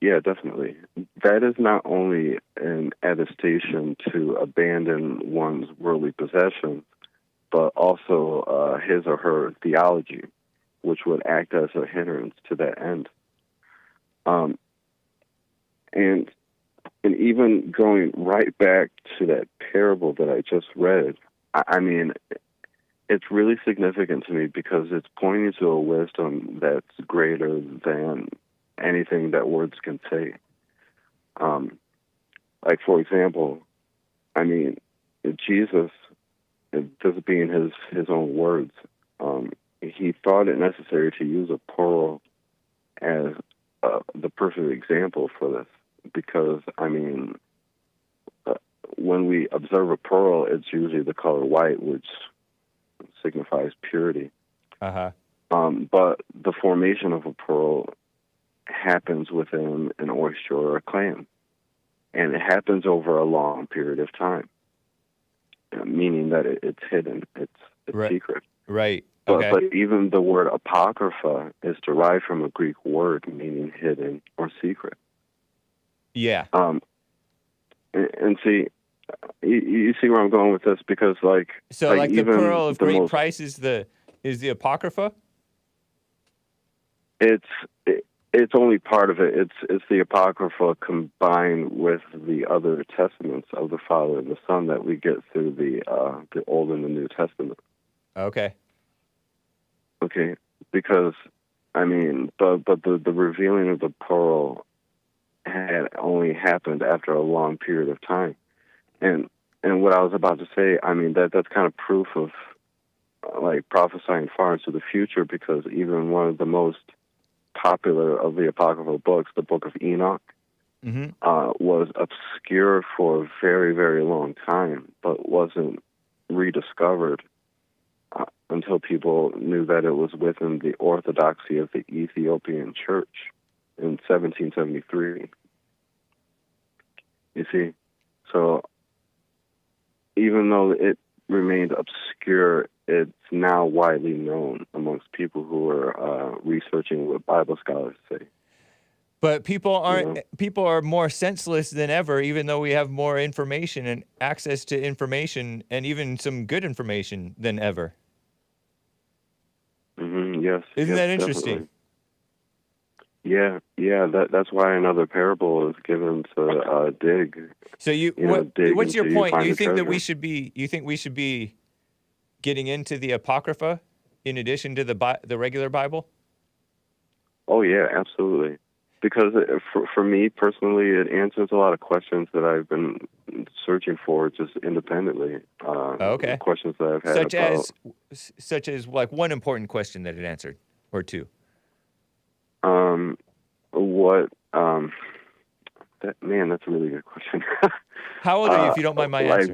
definitely. That is not only an attestation to abandon one's worldly possessions, but also his or her theology, which would act as a hindrance to that end. And even going right back to that parable that I just read, I mean, it's really significant to me because it's pointing to a wisdom that's greater than anything that words can say. Like, for example, I mean, Jesus, this being his own words, he thought it necessary to use a pearl as the perfect example for this. Because, I mean, when we observe a pearl, it's usually the color white, which signifies purity. Uh-huh. But the formation of a pearl happens within an oyster or a clam. And it happens over a long period of time, meaning that it's hidden, it's right. secret. Right. Okay. But even the word Apocrypha is derived from a Greek word meaning hidden or secret. Yeah. And see, you see where I'm going with this, because like the pearl of great price is the Apocrypha. It's only part of it. It's the Apocrypha combined with the other testaments of the Father and the Son that we get through the Old and the New Testament. Okay. Okay, because I mean, but the revealing of the pearl had only happened after a long period of time, and what I was about to say, I mean that's kind of proof of like prophesying far into the future, because even one of the most popular of the apocryphal books, the Book of Enoch, was obscure for a very, very long time, but wasn't rediscovered until people knew that it was within the orthodoxy of the Ethiopian Church in 1773. You see? So even though it remained obscure, it's now widely known amongst people who are researching what Bible scholars say. But people are more senseless than ever, even though we have more information and access to information, and even some good information than ever. Yes. Isn't that interesting? Definitely. Yeah. That's why another parable is given to dig. So dig what's your point? You think that treasure. we should be getting into the Apocrypha in addition to the regular Bible? Oh yeah, absolutely. Because for me personally, it answers a lot of questions that I've been searching for just independently. Okay. Questions that I've had such as like one important question that it answered, or two. That's a really good question. How old are you, if you don't mind my answer?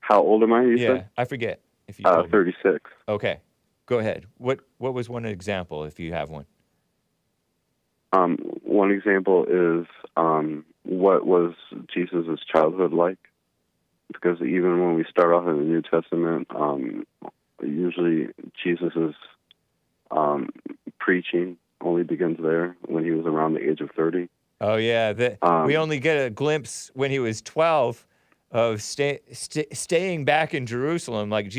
How old am I? You said? I forget. If you told me. 36. Okay, go ahead. What was one example, if you have one? One example is what was Jesus' childhood like? Because even when we start off in the New Testament, usually Jesus' preaching only begins there when he was around the age of 30. Oh, yeah. We only get a glimpse when he was 12 of staying back in Jerusalem. Like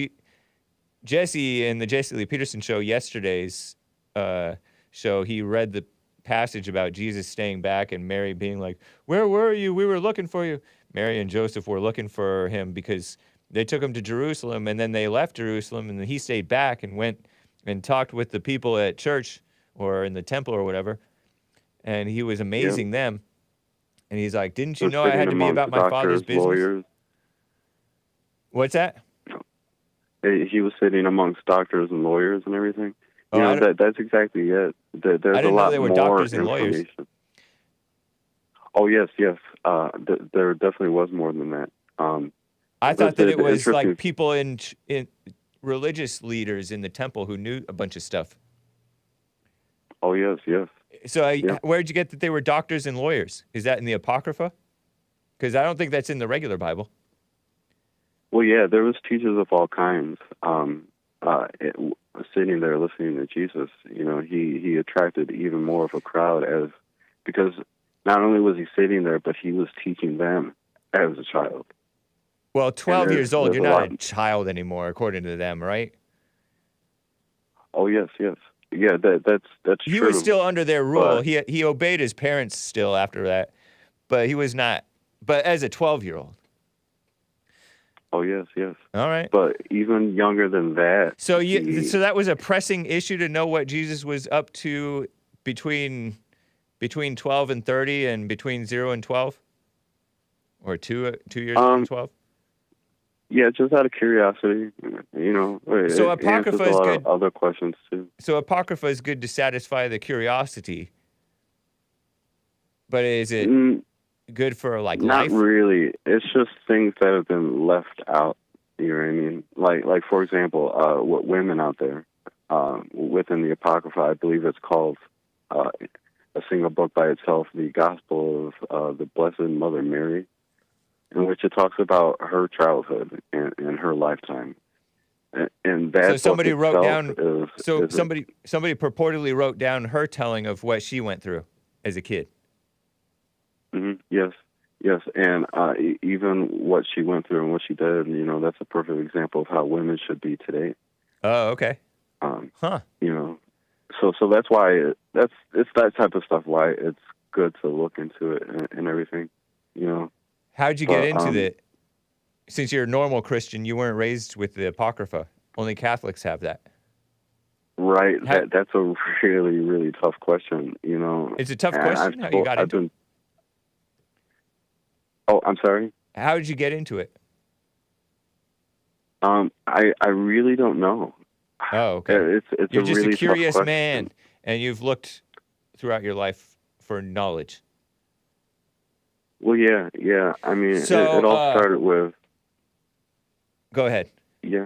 Jesse in the Jesse Lee Peterson show, yesterday's show, he read the passage about Jesus staying back and Mary being like, "Where were you? We were looking for you." Mary and Joseph were looking for him because they took him to Jerusalem, and then they left Jerusalem, and then he stayed back and went and talked with the people at church or in the temple or whatever, and he was amazing them. And he's like, "Didn't you know I had to be about my Father's business?" Lawyers. What's that? He was sitting amongst doctors and lawyers and everything. That's exactly it. There's I didn't a lot know they were more doctors and information. lawyers. Oh, yes. There definitely was more than that. I thought that it was like people in religious leaders in the temple who knew a bunch of stuff. Oh, yes. So where'd you get that they were doctors and lawyers? Is that in the Apocrypha? Because I don't think that's in the regular Bible. Well, yeah, there was teachers of all kinds sitting there listening to Jesus. He attracted even more of a crowd because not only was he sitting there, but he was teaching them as a child. Well, 12 years old, you're not a lot... child anymore, according to them, right? Oh yes, yes, yeah. That's He true. was still under their rule. But... He obeyed his parents still after that, but he was not. But as a 12-year-old. Oh yes, yes. All right. But even younger than that. So so that was a pressing issue to know what Jesus was up to between 12 and 30 and between 0 and 12, or 2 years and 12. Yeah, just out of curiosity, you know. So Apocrypha is good. Of other questions too. So Apocrypha is good to satisfy the curiosity, but is it good for like Not life? really. It's just things that have been left out. You know what I mean? Like for example, what women out there within the Apocrypha, I believe it's called a single book by itself, the Gospel of the Blessed Mother Mary, in which it talks about her childhood and her lifetime. And that so somebody wrote down. somebody Purportedly wrote down her telling of what she went through as a kid. Mm-hmm. Yes, and even what she went through and what she did, you know, that's a perfect example of how women should be today. Oh, okay. You know, so that's why it's that type of stuff. Why it's good to look into it and everything. You know. How'd you get into the? Since you're a normal Christian, you weren't raised with the Apocrypha. Only Catholics have that. Right. That's a really, really tough question. You know. It's a tough question. How you got into it? Oh, I'm sorry? How did you get into it? I really don't know. Oh, okay. It's You're a just really a curious tough man, and you've looked throughout your life for knowledge. Well, yeah. I mean, so, it all started with... Go ahead. Yeah.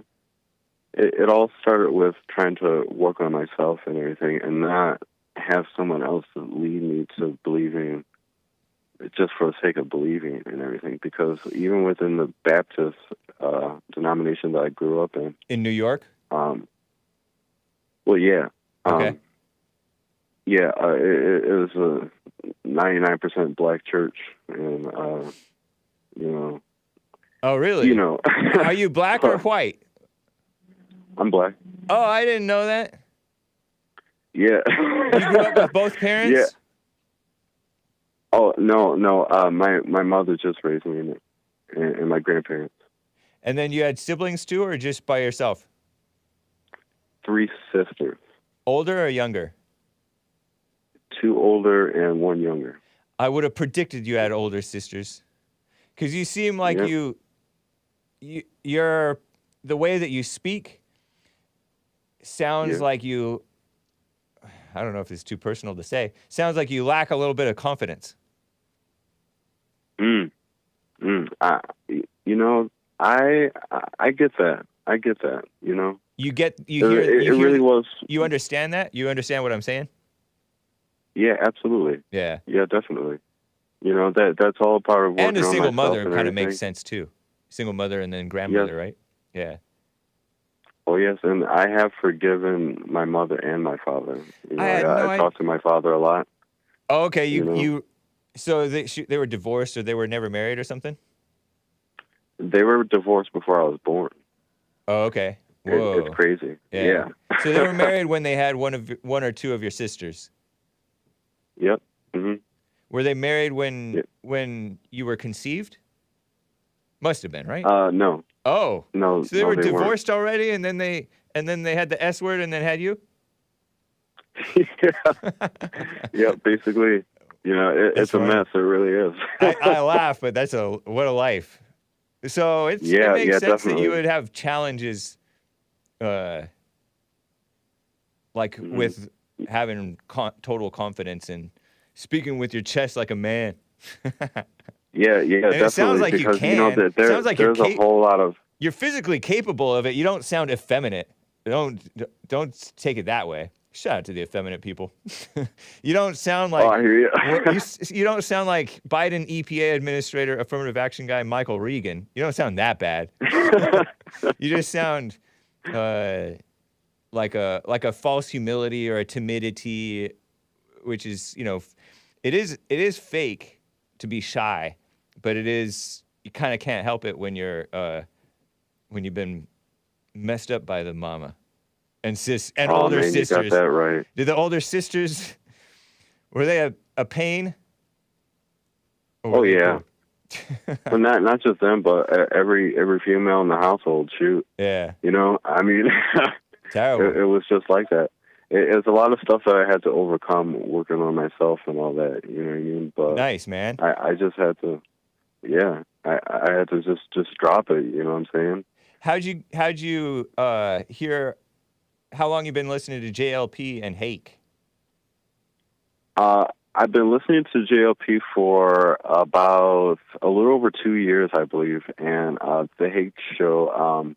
It all started with trying to work on myself and everything, and not have someone else lead me to believing just for the sake of believing and everything. Because even within the Baptist denomination that I grew up in New York? Well, yeah. Okay. Yeah, it was a 99% black church, and you know. Oh, really? You know. Are you black or white? I'm black. Oh, I didn't know that. Yeah. You grew up with both parents? Yeah. Oh no. My mother just raised me in it, and my grandparents. And then you had siblings too, or just by yourself? 3 sisters. Older or younger? 2 older and 1 younger. I would have predicted you had older sisters, because you seem like you're the way that you speak sounds like you. I don't know if it's too personal to say. Sounds like you lack a little bit of confidence. You know, I get that. I get that. You know. You hear. It really was. You understand that? You understand what I'm saying? Yeah, absolutely. Yeah. Yeah, definitely. You know, that's all part of working and a single on myself mother kind of makes sense too. Single mother and then grandmother, right? Yeah. Oh yes, and I have forgiven my mother and my father. You know, I talk to my father a lot. Oh, okay, so they were divorced, or they were never married, or something? They were divorced before I was born. Oh, okay. Whoa. It's crazy. Yeah. So they were married when they had one or two of your sisters. Yep. Mm-hmm. Were they married when you were conceived? Must have been, right? No. Oh. No. So they were divorced already, and then they had the S word, and then had you? Yeah, basically. You know, it's a mess. It really is. I laugh, but what a life. So it makes sense definitely. that you would have challenges, with having total confidence and speaking with your chest like a man. Yeah, and definitely. It sounds like because, you can. You know, Sounds like there's a whole lot of. You're physically capable of it. You don't sound effeminate. Don't take it that way. Shout out to the effeminate people. You don't sound like. Oh, I hear you. You don't sound like Biden EPA administrator, affirmative action guy Michael Regan. You don't sound that bad. You just sound like a false humility or a timidity, which is, it is fake to be shy, but it is you kind of can't help it when you're when you've been messed up by the mama and older sisters. You got that right. Did the older sisters, were they a pain? Oh yeah. Well, not just them, but every female in the household. Shoot. Yeah. You know, I mean, terrible. It was just like that. It's a lot of stuff that I had to overcome working on myself and all that. You know what I mean? But nice, man. I just had to. Yeah, I had to just drop it. You know what I'm saying? How'd you hear? How long you been listening to JLP and Hake? I've been listening to JLP for about a little over 2 years, I believe, and the Hake show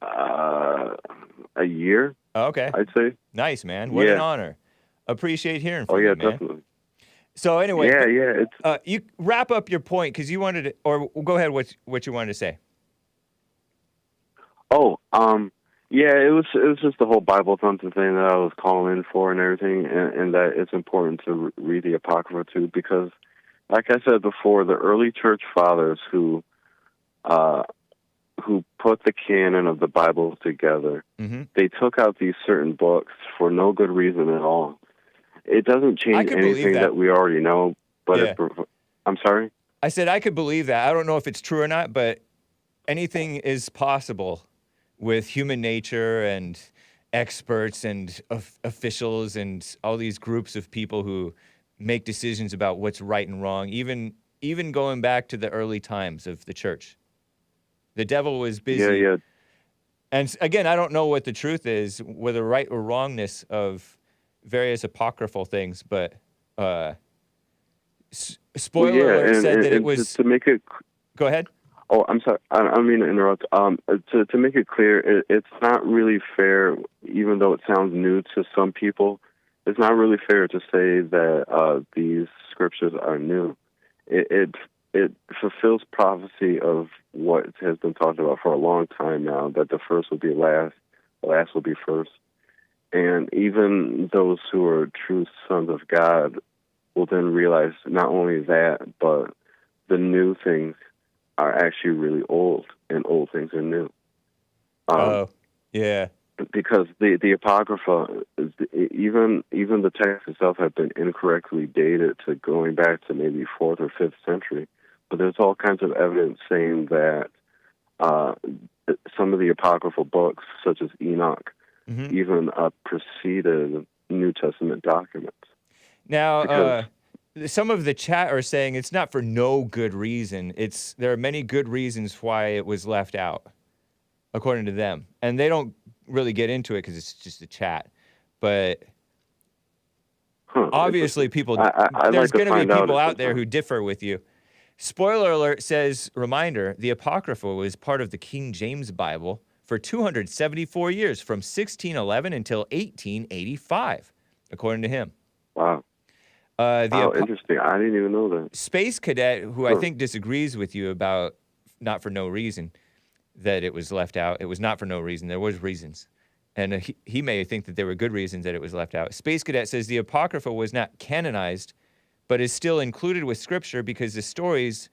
a year. Oh, okay, I'd say. Nice, man. What an honor. Appreciate hearing from you, man. Definitely. So anyway, It's you wrap up your point because you wanted to, or go ahead. What you wanted to say? It was just the whole Bible thumping thing that I was calling in for and everything, and that it's important to read the Apocrypha too, because, like I said before, the early church fathers who put the canon of the Bible together, they took out these certain books for no good reason at all. It doesn't change anything that we already know, but I'm sorry? I said I could believe that. I don't know if it's true or not, but anything is possible with human nature and experts and officials and all these groups of people who make decisions about what's right and wrong, even going back to the early times of the church. The devil was busy. Yeah. And again, I don't know what the truth is, whether right or wrongness of various apocryphal things, but spoiler alert said that it was... To make it... Go ahead. Oh, I'm sorry. I don't mean to interrupt. To make it clear, it's not really fair, even though it sounds new to some people, it's not really fair to say that these scriptures are new. It fulfills prophecy of what has been talked about for a long time now, that the first will be last, the last will be first. And even those who are true sons of God will then realize not only that, but the new things are actually really old, and old things are new. Yeah. Because the Apocrypha, even the text itself had been incorrectly dated to going back to maybe 4th or 5th century. But there's all kinds of evidence saying that some of the Apocryphal books, such as Enoch, even preceded New Testament documents. Now, some of the chat are saying it's not for no good reason. There are many good reasons why it was left out, according to them. And they don't really get into it because it's just a chat. But obviously there's going to be people out there who differ with you. Spoiler alert says, reminder, the Apocrypha was part of the King James Bible for 274 years, from 1611 until 1885, according to him. Wow. Interesting. I didn't even know that. Space Cadet, who I think disagrees with you about not for no reason that it was left out. It was not for no reason. There was reasons. And he may think that there were good reasons that it was left out. Space Cadet says the Apocrypha was not canonized, but is still included with Scripture because the stories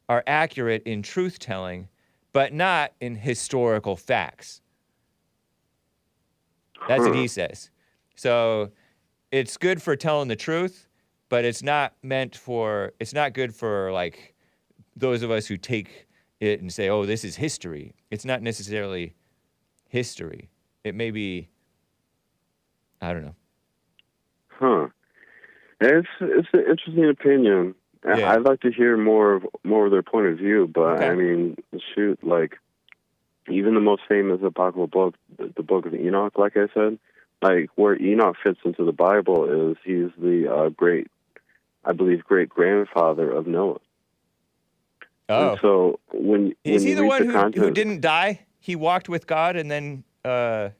are accurate in truth-telling, but not in historical facts. That's what he says. So it's good for telling the truth, but it's not good for, like, those of us who take it and say, oh, this is history. It's not necessarily history. It may be, I don't know. It's an interesting opinion. Yeah. I'd like to hear more of their point of view, but okay. I mean, shoot, like, even the most famous apocryphal book, the Book of Enoch, like I said, like, where Enoch fits into the Bible is he's the great grandfather of Noah. Oh. And so is he the one who content, didn't die? He walked with God and then yeah,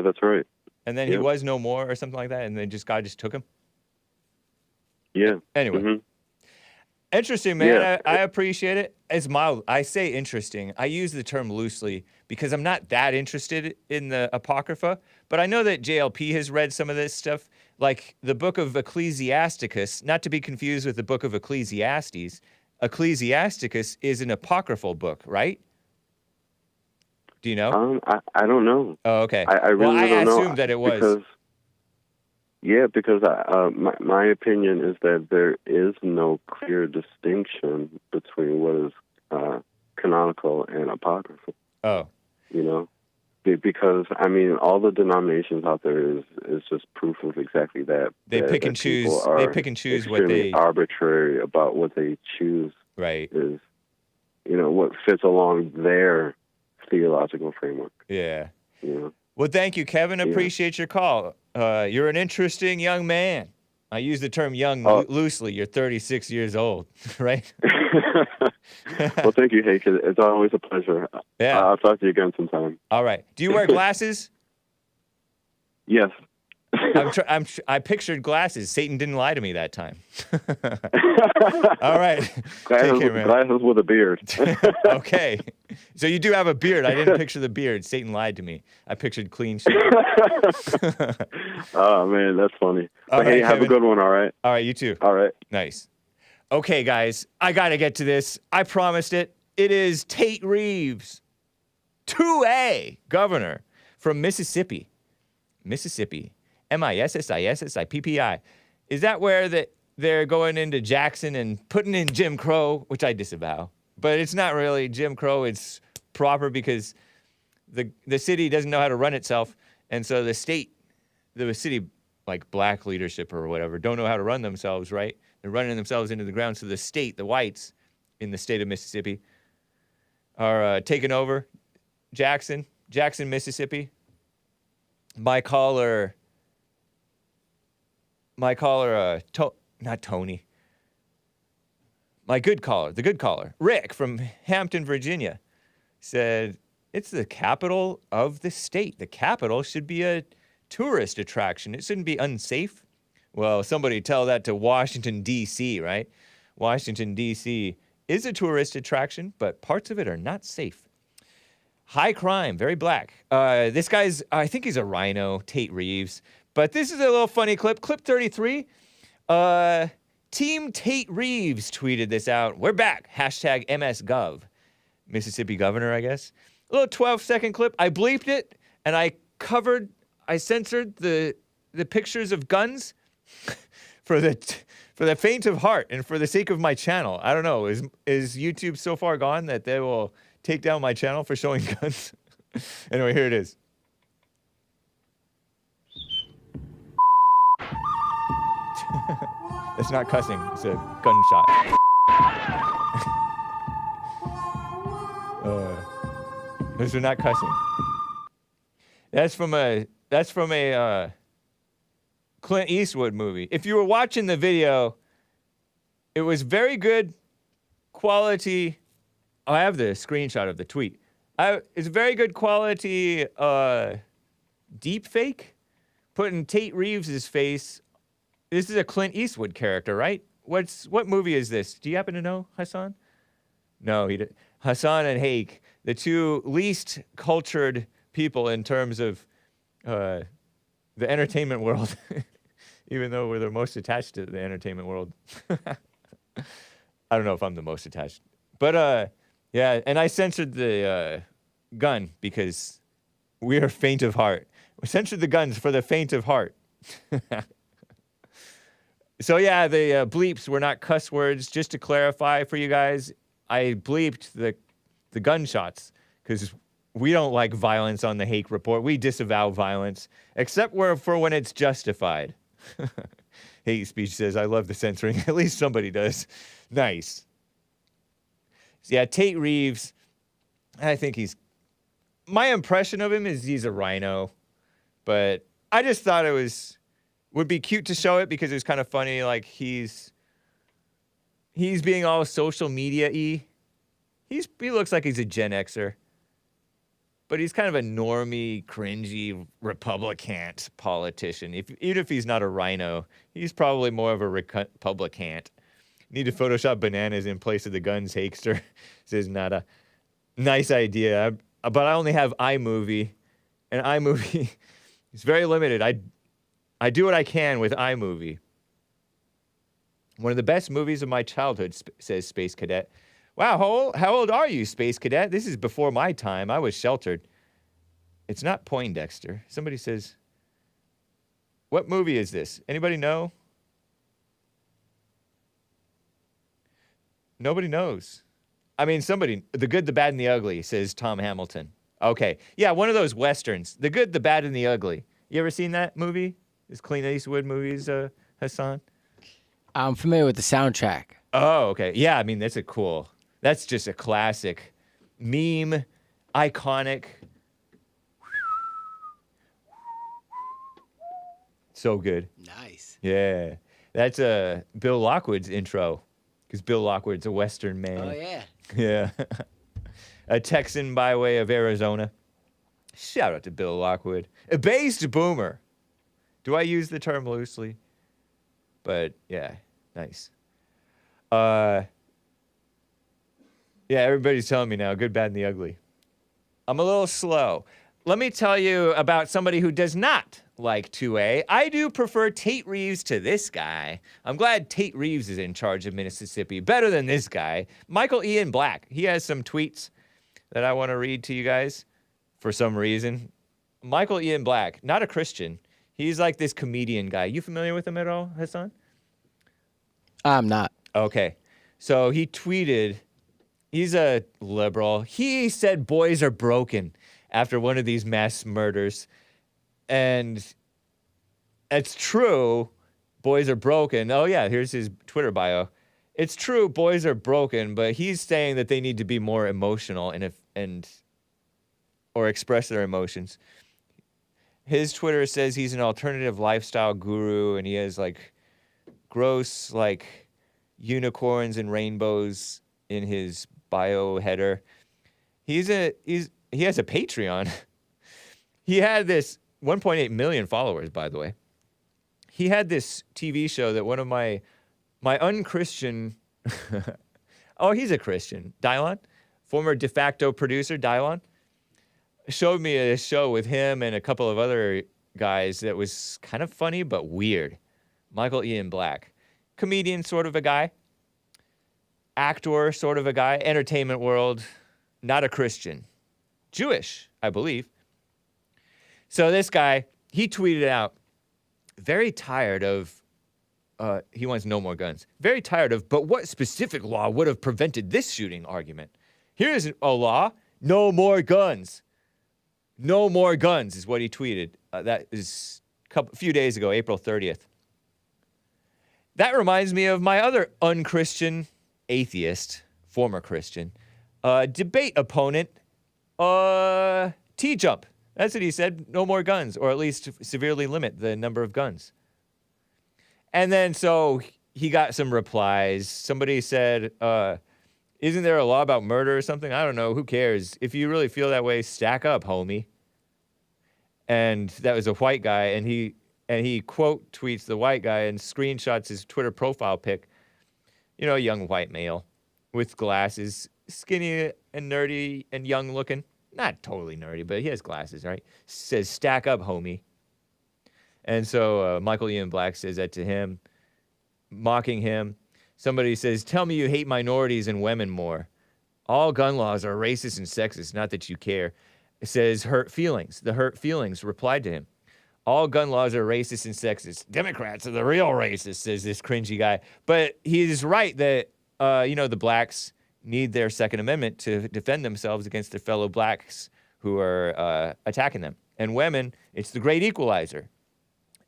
that's right. And then he was no more or something like that, and then God just took him? Yeah. Anyway. Interesting, man. Yeah. I appreciate it. It's mild. I say interesting. I use the term loosely because I'm not that interested in the Apocrypha, but I know that JLP has read some of this stuff, like the book of Ecclesiasticus, not to be confused with the book of Ecclesiastes. Ecclesiasticus is an apocryphal book, right? Do you know? I don't know. Oh, okay. I really don't know. I assumed that it was. Because my opinion is that there is no clear distinction between what is canonical and apocryphal. Oh. You know? Because, I mean, all the denominations out there is just proof of exactly that. They pick and choose. They pick and choose what they arbitrary about what they choose. Right. Is, you know, what fits along their theological framework. Yeah. You know? Well, thank you, Kevin. Appreciate your call. You're an interesting young man. I use the term young loosely. You're 36 years old, right? Well, thank you, Hake. It's always a pleasure. Yeah. I'll talk to you again sometime. All right. Do you wear glasses? Yes. I pictured glasses. Satan didn't lie to me that time. All right. Glasses with a beard. Okay. So you do have a beard. I didn't picture the beard. Satan lied to me. I pictured clean shave. Oh, man, that's funny. But Hey, have Kevin. a good one, all right? All right, you too. All right. Nice. Okay, guys, I got to get to this. I promised it. It is Tate Reeves, 2A governor from Mississippi. Mississippi. Mississippi. Is that where they're going into Jackson and putting in Jim Crow, which I disavow? But it's not really Jim Crow. It's proper because the city doesn't know how to run itself. And so the city, like black leadership or whatever, don't know how to run themselves, right? They're running themselves into the ground. So the state, the whites in the state of Mississippi, are taking over Jackson, Mississippi. My caller, not Tony. The good caller, Rick from Hampton, Virginia, said it's the capital of the state. The capital should be a tourist attraction. It shouldn't be unsafe. Well, somebody tell that to Washington, D.C., right? Washington, D.C. is a tourist attraction, but parts of it are not safe. High crime, very black. This guy's, I think he's a rhino, Tate Reeves. But this is a little funny clip. Clip 33. Team Tate Reeves tweeted this out. We're back. Hashtag MSGov. Mississippi governor, I guess. A little 12-second clip. I bleeped it, and I censored the pictures of guns for the faint of heart and for the sake of my channel. I don't know. Is YouTube so far gone that they will take down my channel for showing guns? Anyway, here it is. It's not cussing. It's a gunshot. Those are not cussing. That's from a Clint Eastwood movie. If you were watching the video, it was very good quality. Oh, I have the screenshot of the tweet. It's very good quality deep fake, putting Tate Reeves' face. This is a Clint Eastwood character, right? What movie is this? Do you happen to know, Hassan? No, he didn't. Hassan and Hake, the two least cultured people in terms of the entertainment world, even though we're the most attached to the entertainment world. I don't know if I'm the most attached. But, yeah, and I censored the gun because we are faint of heart. We censored the guns for the faint of heart. So, yeah, the bleeps were not cuss words. Just to clarify for you guys, I bleeped the gunshots because we don't like violence on the Hake Report. We disavow violence, except for when it's justified. Hate speech says, I love the censoring. At least somebody does. Nice. So, yeah, Tate Reeves, I think my impression of him is he's a rhino. But I just thought it would be cute to show it because it was kind of funny. Like, he's being all social media-y. He looks like he's a Gen Xer. But he's kind of a normie, cringy, Republican politician. Even if he's not a rhino, he's probably more of a Republican. Need to Photoshop bananas in place of the guns, Hakester. Says nada. Nice idea. But I only have iMovie. And iMovie is very limited. I do what I can with iMovie. One of the best movies of my childhood, says Space Cadet. Wow, how old are you, Space Cadet? This is before my time. I was sheltered. It's not Poindexter. Somebody says, what movie is this? Anybody know? Nobody knows. I mean, somebody, The Good, the Bad, and the Ugly, says Tom Hamilton. Okay. Yeah, one of those Westerns. The Good, the Bad, and the Ugly. You ever seen that movie? These Clint Eastwood movies, Hassan? I'm familiar with the soundtrack. Oh, okay. Yeah, I mean, that's just a classic. Meme, iconic. So good. Nice. Yeah. That's Bill Lockwood's intro, because Bill Lockwood's a Western man. Oh, yeah. Yeah. A Texan by way of Arizona. Shout out to Bill Lockwood. A based boomer. Do I use the term loosely? But yeah, nice. Yeah, everybody's telling me now, good, bad, and the ugly. I'm a little slow. Let me tell you about somebody who does not like 2A. I do prefer Tate Reeves to this guy. I'm glad Tate Reeves is in charge of Mississippi. Better than this guy. Michael Ian Black. He has some tweets that I want to read to you guys for some reason. Michael Ian Black, not a Christian. He's like this comedian guy. You familiar with him at all, Hassan? I'm not. Okay. So he tweeted, he's a liberal. He said boys are broken after one of these mass murders. And it's true, boys are broken. Oh, yeah, here's his Twitter bio. It's true, boys are broken, but he's saying that they need to be more emotional or express their emotions. His Twitter says he's an alternative lifestyle guru, and he has like gross like unicorns and rainbows in his bio header. He has a Patreon. He had this 1.8 million followers, by the way. He had this TV show that one of my unchristian, oh, he's a Christian, Dylon, former de facto producer, Dylon, showed me a show with him and a couple of other guys that was kind of funny but weird. Michael Ian Black. Comedian sort of a guy. Actor sort of a guy. Entertainment world. Not a Christian. Jewish, I believe. So this guy, he tweeted out, very tired of, he wants no more guns. Very tired of, but what specific law would have prevented this shooting argument? Here's a law, no more guns. No more guns is what he tweeted. That is a few days ago, April 30th. That reminds me of my other unchristian atheist, former Christian, debate opponent, T-Jump. That's what he said, no more guns, or at least severely limit the number of guns. And then so he got some replies. Somebody said, isn't there a law about murder or something? I don't know, who cares? If you really feel that way, stack up, homie. And that was a white guy, and he quote tweets the white guy and screenshots his Twitter profile pic. You know, a young white male with glasses, skinny and nerdy and young looking. Not totally nerdy, but he has glasses, right? Says, stack up, homie. And so Michael Ian Black says that to him, mocking him. Somebody says, tell me you hate minorities and women more. All gun laws are racist and sexist, not that you care. It says, hurt feelings. The hurt feelings replied to him. All gun laws are racist and sexist. Democrats are the real racists, says this cringy guy. But he's right that, the blacks need their Second Amendment to defend themselves against their fellow blacks who are attacking them. And women, it's the great equalizer.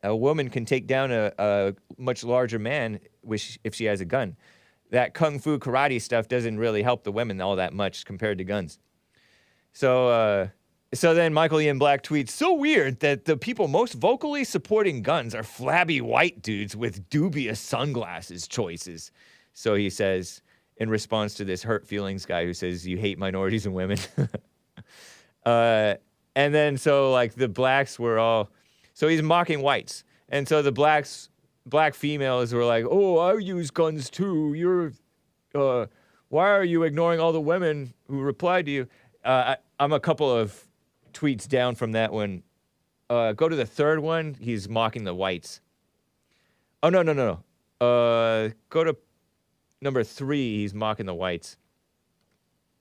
A woman can take down a much larger man if she has a gun. That kung fu karate stuff doesn't really help the women all that much compared to guns. So then Michael Ian Black tweets, so weird that the people most vocally supporting guns are flabby white dudes with dubious sunglasses choices. So he says, in response to this hurt feelings guy who says you hate minorities and women. And then so like the blacks were all, so he's mocking whites. And so the black females were like, oh, I use guns too. Why are you ignoring all the women who replied to you? I'm a couple of tweets down from that one. Go to the third one. He's mocking the whites. Oh, no. Go to number 3. He's mocking the whites,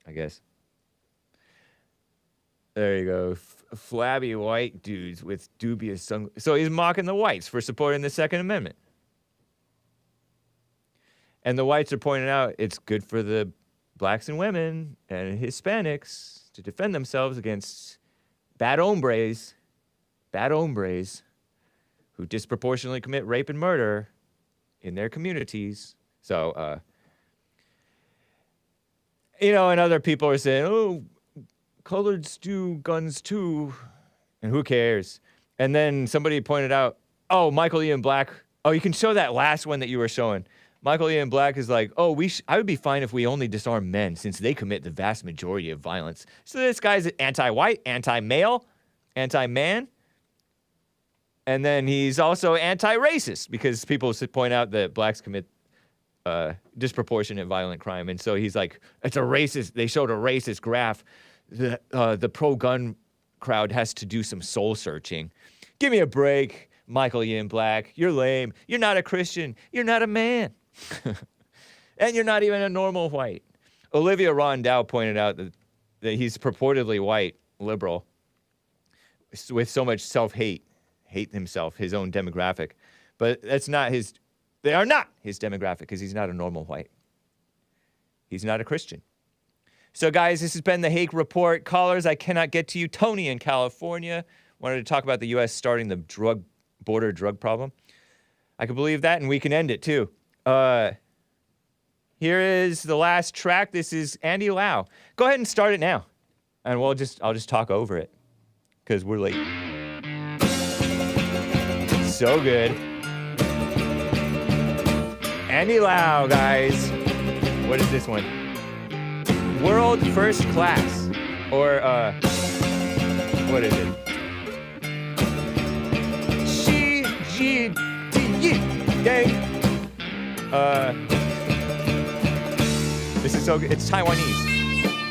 I guess. There you go. Flabby white dudes with dubious So he's mocking the whites for supporting the Second Amendment. And the whites are pointing out it's good for the blacks and women and Hispanics to defend themselves against bad hombres who disproportionately commit rape and murder in their communities. So, and other people are saying, oh, coloreds do guns too, and who cares? And then somebody pointed out, oh, Michael Ian Black. Oh, you can show that last one that you were showing. Michael Ian Black is like, oh, I would be fine if we only disarm men since they commit the vast majority of violence. So this guy's anti-white, anti-male, anti-man. And then he's also anti-racist because people point out that blacks commit disproportionate violent crime. And so he's like, it's a racist. They showed a racist graph. The pro-gun crowd has to do some soul searching. Give me a break, Michael Ian Black. You're lame. You're not a Christian. You're not a man. And you're not even a normal white. Olivia Rondeau pointed out that he's purportedly white, liberal, with so much self-hate, hate himself, his own demographic. But they are not his demographic because he's not a normal white. He's not a Christian. So, guys, this has been the Hake Report. Callers, I cannot get to you. Tony in California wanted to talk about the U.S. starting the border drug problem. I can believe that, and we can end it, too. Here is the last track. This is Andy Lau. Go ahead and start it now, and I'll just talk over it because we're late. So good. Andy Lau, guys. What is this one? World First Class, or what is it? Deng. This is so good. It's Taiwanese.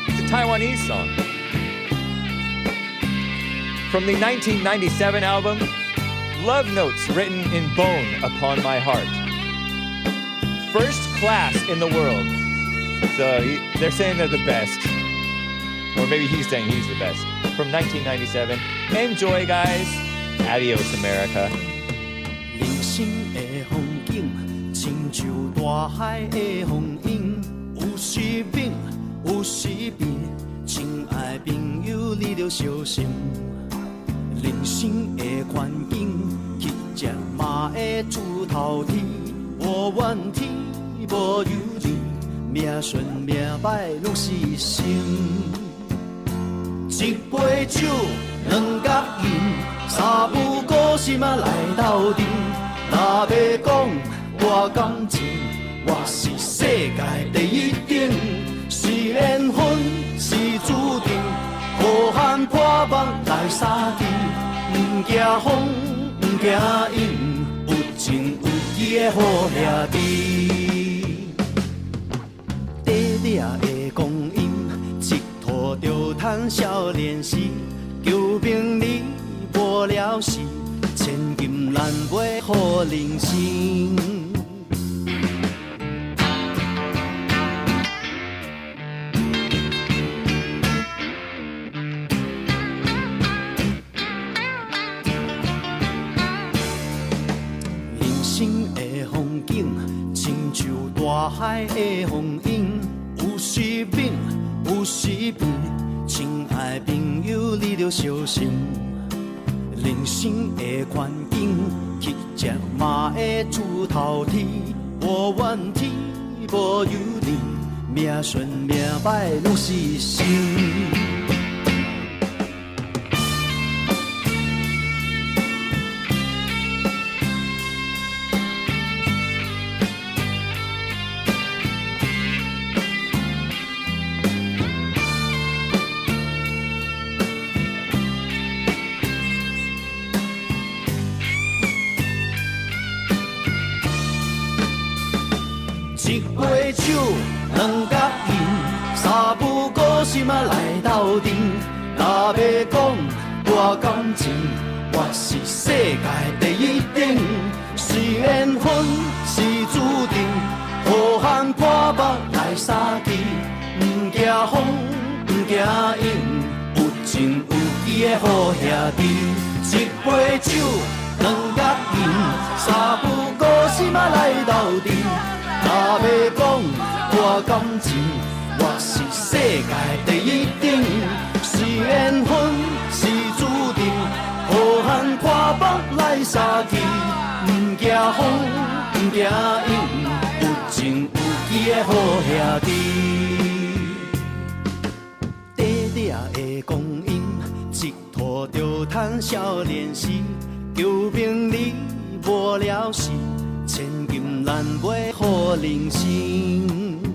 It's a Taiwanese song from the 1997 album Love Notes Written in Bone Upon My Heart. First class in the world. So they're saying they're the best. Or maybe he's saying he's the best. From 1997. Enjoy, guys. Adios, America. 人生的风景，亲像大海的风涌，有时猛，有时平。亲爱朋友，你着小心。人生的环境，乞食嘛会出头天，无怨天，无尤人。 命顺命歹拢是心，一杯酒两角银，三不五时嘛来斗阵。若要讲我感情，我是世界第一等。是缘分是注定，好汉破网来相见。唔惊风，唔惊阴，有情有义的好兄弟。 的光阴，一吐就叹少年时，求名利无了时，千金难买好人生。人生的风景，亲像大海的风涌。 有时猛，有时平，亲爱朋友，你着小心。人生的环境，乞食嘛会出头天，无怨天，无尤人，命顺命歹拢是心。 一杯酒，两角银，三不五时嘛来斗阵。若要讲我感情，我是世界第一等。是缘分，是注相机，唔惊风，唔惊影，有情有义的好兄弟。一杯酒，两角银，三句故事嘛来斗阵。若要讲我感情，我是世界第一等。是缘分，是注定，好汉看北来相去，唔惊风，唔惊影，有情有义的好兄弟。短短的光阴，一拖就趁少年时，求名利无了时，千金难买好人生。